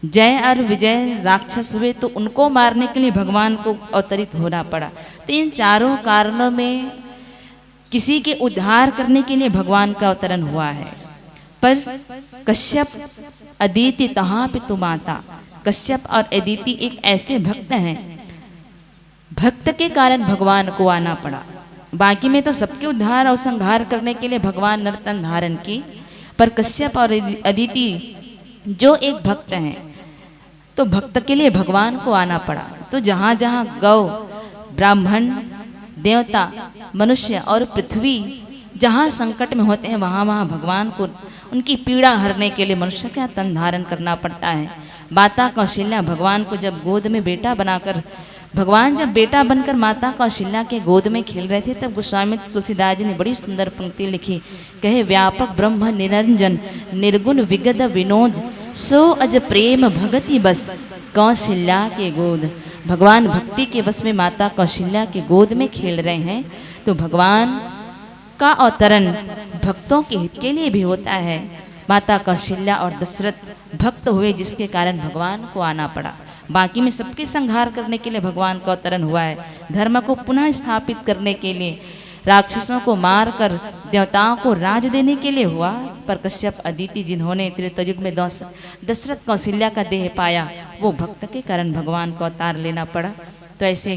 जय और विजय राक्षस हुए तो उनको मारने के लिए भगवान को अवतरित होना पड़ा। तो इन चारों कारणों में किसी के उद्धार करने के लिए भगवान का अवतरण हुआ है। पर कश्यप अदिति तहा पितु माता, कश्यप और अदिति एक ऐसे भक्त हैं, भक्त के कारण भगवान को आना पड़ा। बाकी में तो सबके उद्धार और संहार करने के लिए भगवान नर्तन धारण की, पर कश्यप और अदिति जो एक भक्त हैं, तो भक्त के लिए भगवान को आना पड़ा। तो जहाँ जहाँ गौ, ब्राह्मण, देवता, मनुष्य और पृथ्वी जहाँ संकट में होते हैं, वहाँ वहाँ भगवान को उनकी पीड़ा हरने के लिए मनुष्य का तन धारण करना पड़ता है। माता कौशल्या भगवान को जब गोद में बेटा बनाकर, भगवान जब बेटा बनकर माता कौशल्या के गोद में खेल रहे थे, तब गोस्वामी तुलसीदास जी ने बड़ी सुंदर पंक्ति लिखी। कहे, व्यापक ब्रह्म निरंजन निर्गुण विगद विनोद, सो अज प्रेम भगति बस कौशल्या के गोद। भगवान भक्ति के बस में माता कौशल्या के गोद में खेल रहे हैं। तो भगवान का अवतरण भक्तों के हित के लिए भी होता है। माता कौशल्या और दशरथ भक्त हुए, जिसके कारण भगवान को आना पड़ा। बाकी में सबके संहार करने के लिए भगवान का अवतरण हुआ है, धर्म को पुनः स्थापित करने के लिए, राक्षसों को मारकर देवताओं को राज देने के लिए हुआ। पर कश्यप अदिति जिन्होंने त्रेता युग में दशरथ कौशल्या का देह पाया, वो भक्त के कारण भगवान का अवतार लेना पड़ा। तो ऐसे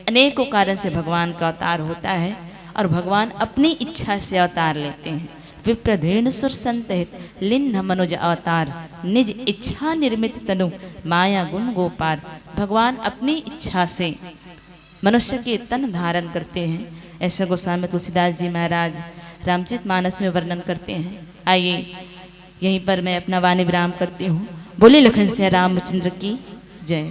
अनेकों कारण से भगवान का अवतार होता है, और भगवान अपनी इच्छा से अवतार लेते हैं। विप्रधेनु सुर संतहित लिन्ह मनुज अवतार, निज इच्छा निर्मित तनु माया गुण गोपार। भगवान अपनी इच्छा से मनुष्य के तन धारण करते हैं। ऐसा गोस्वामी तुलसीदास जी महाराज रामचरितमानस में वर्णन करते हैं। आइए यहीं पर मैं अपना वाणी विराम करती हूँ। बोले लखन सिया रामचंद्र की जय।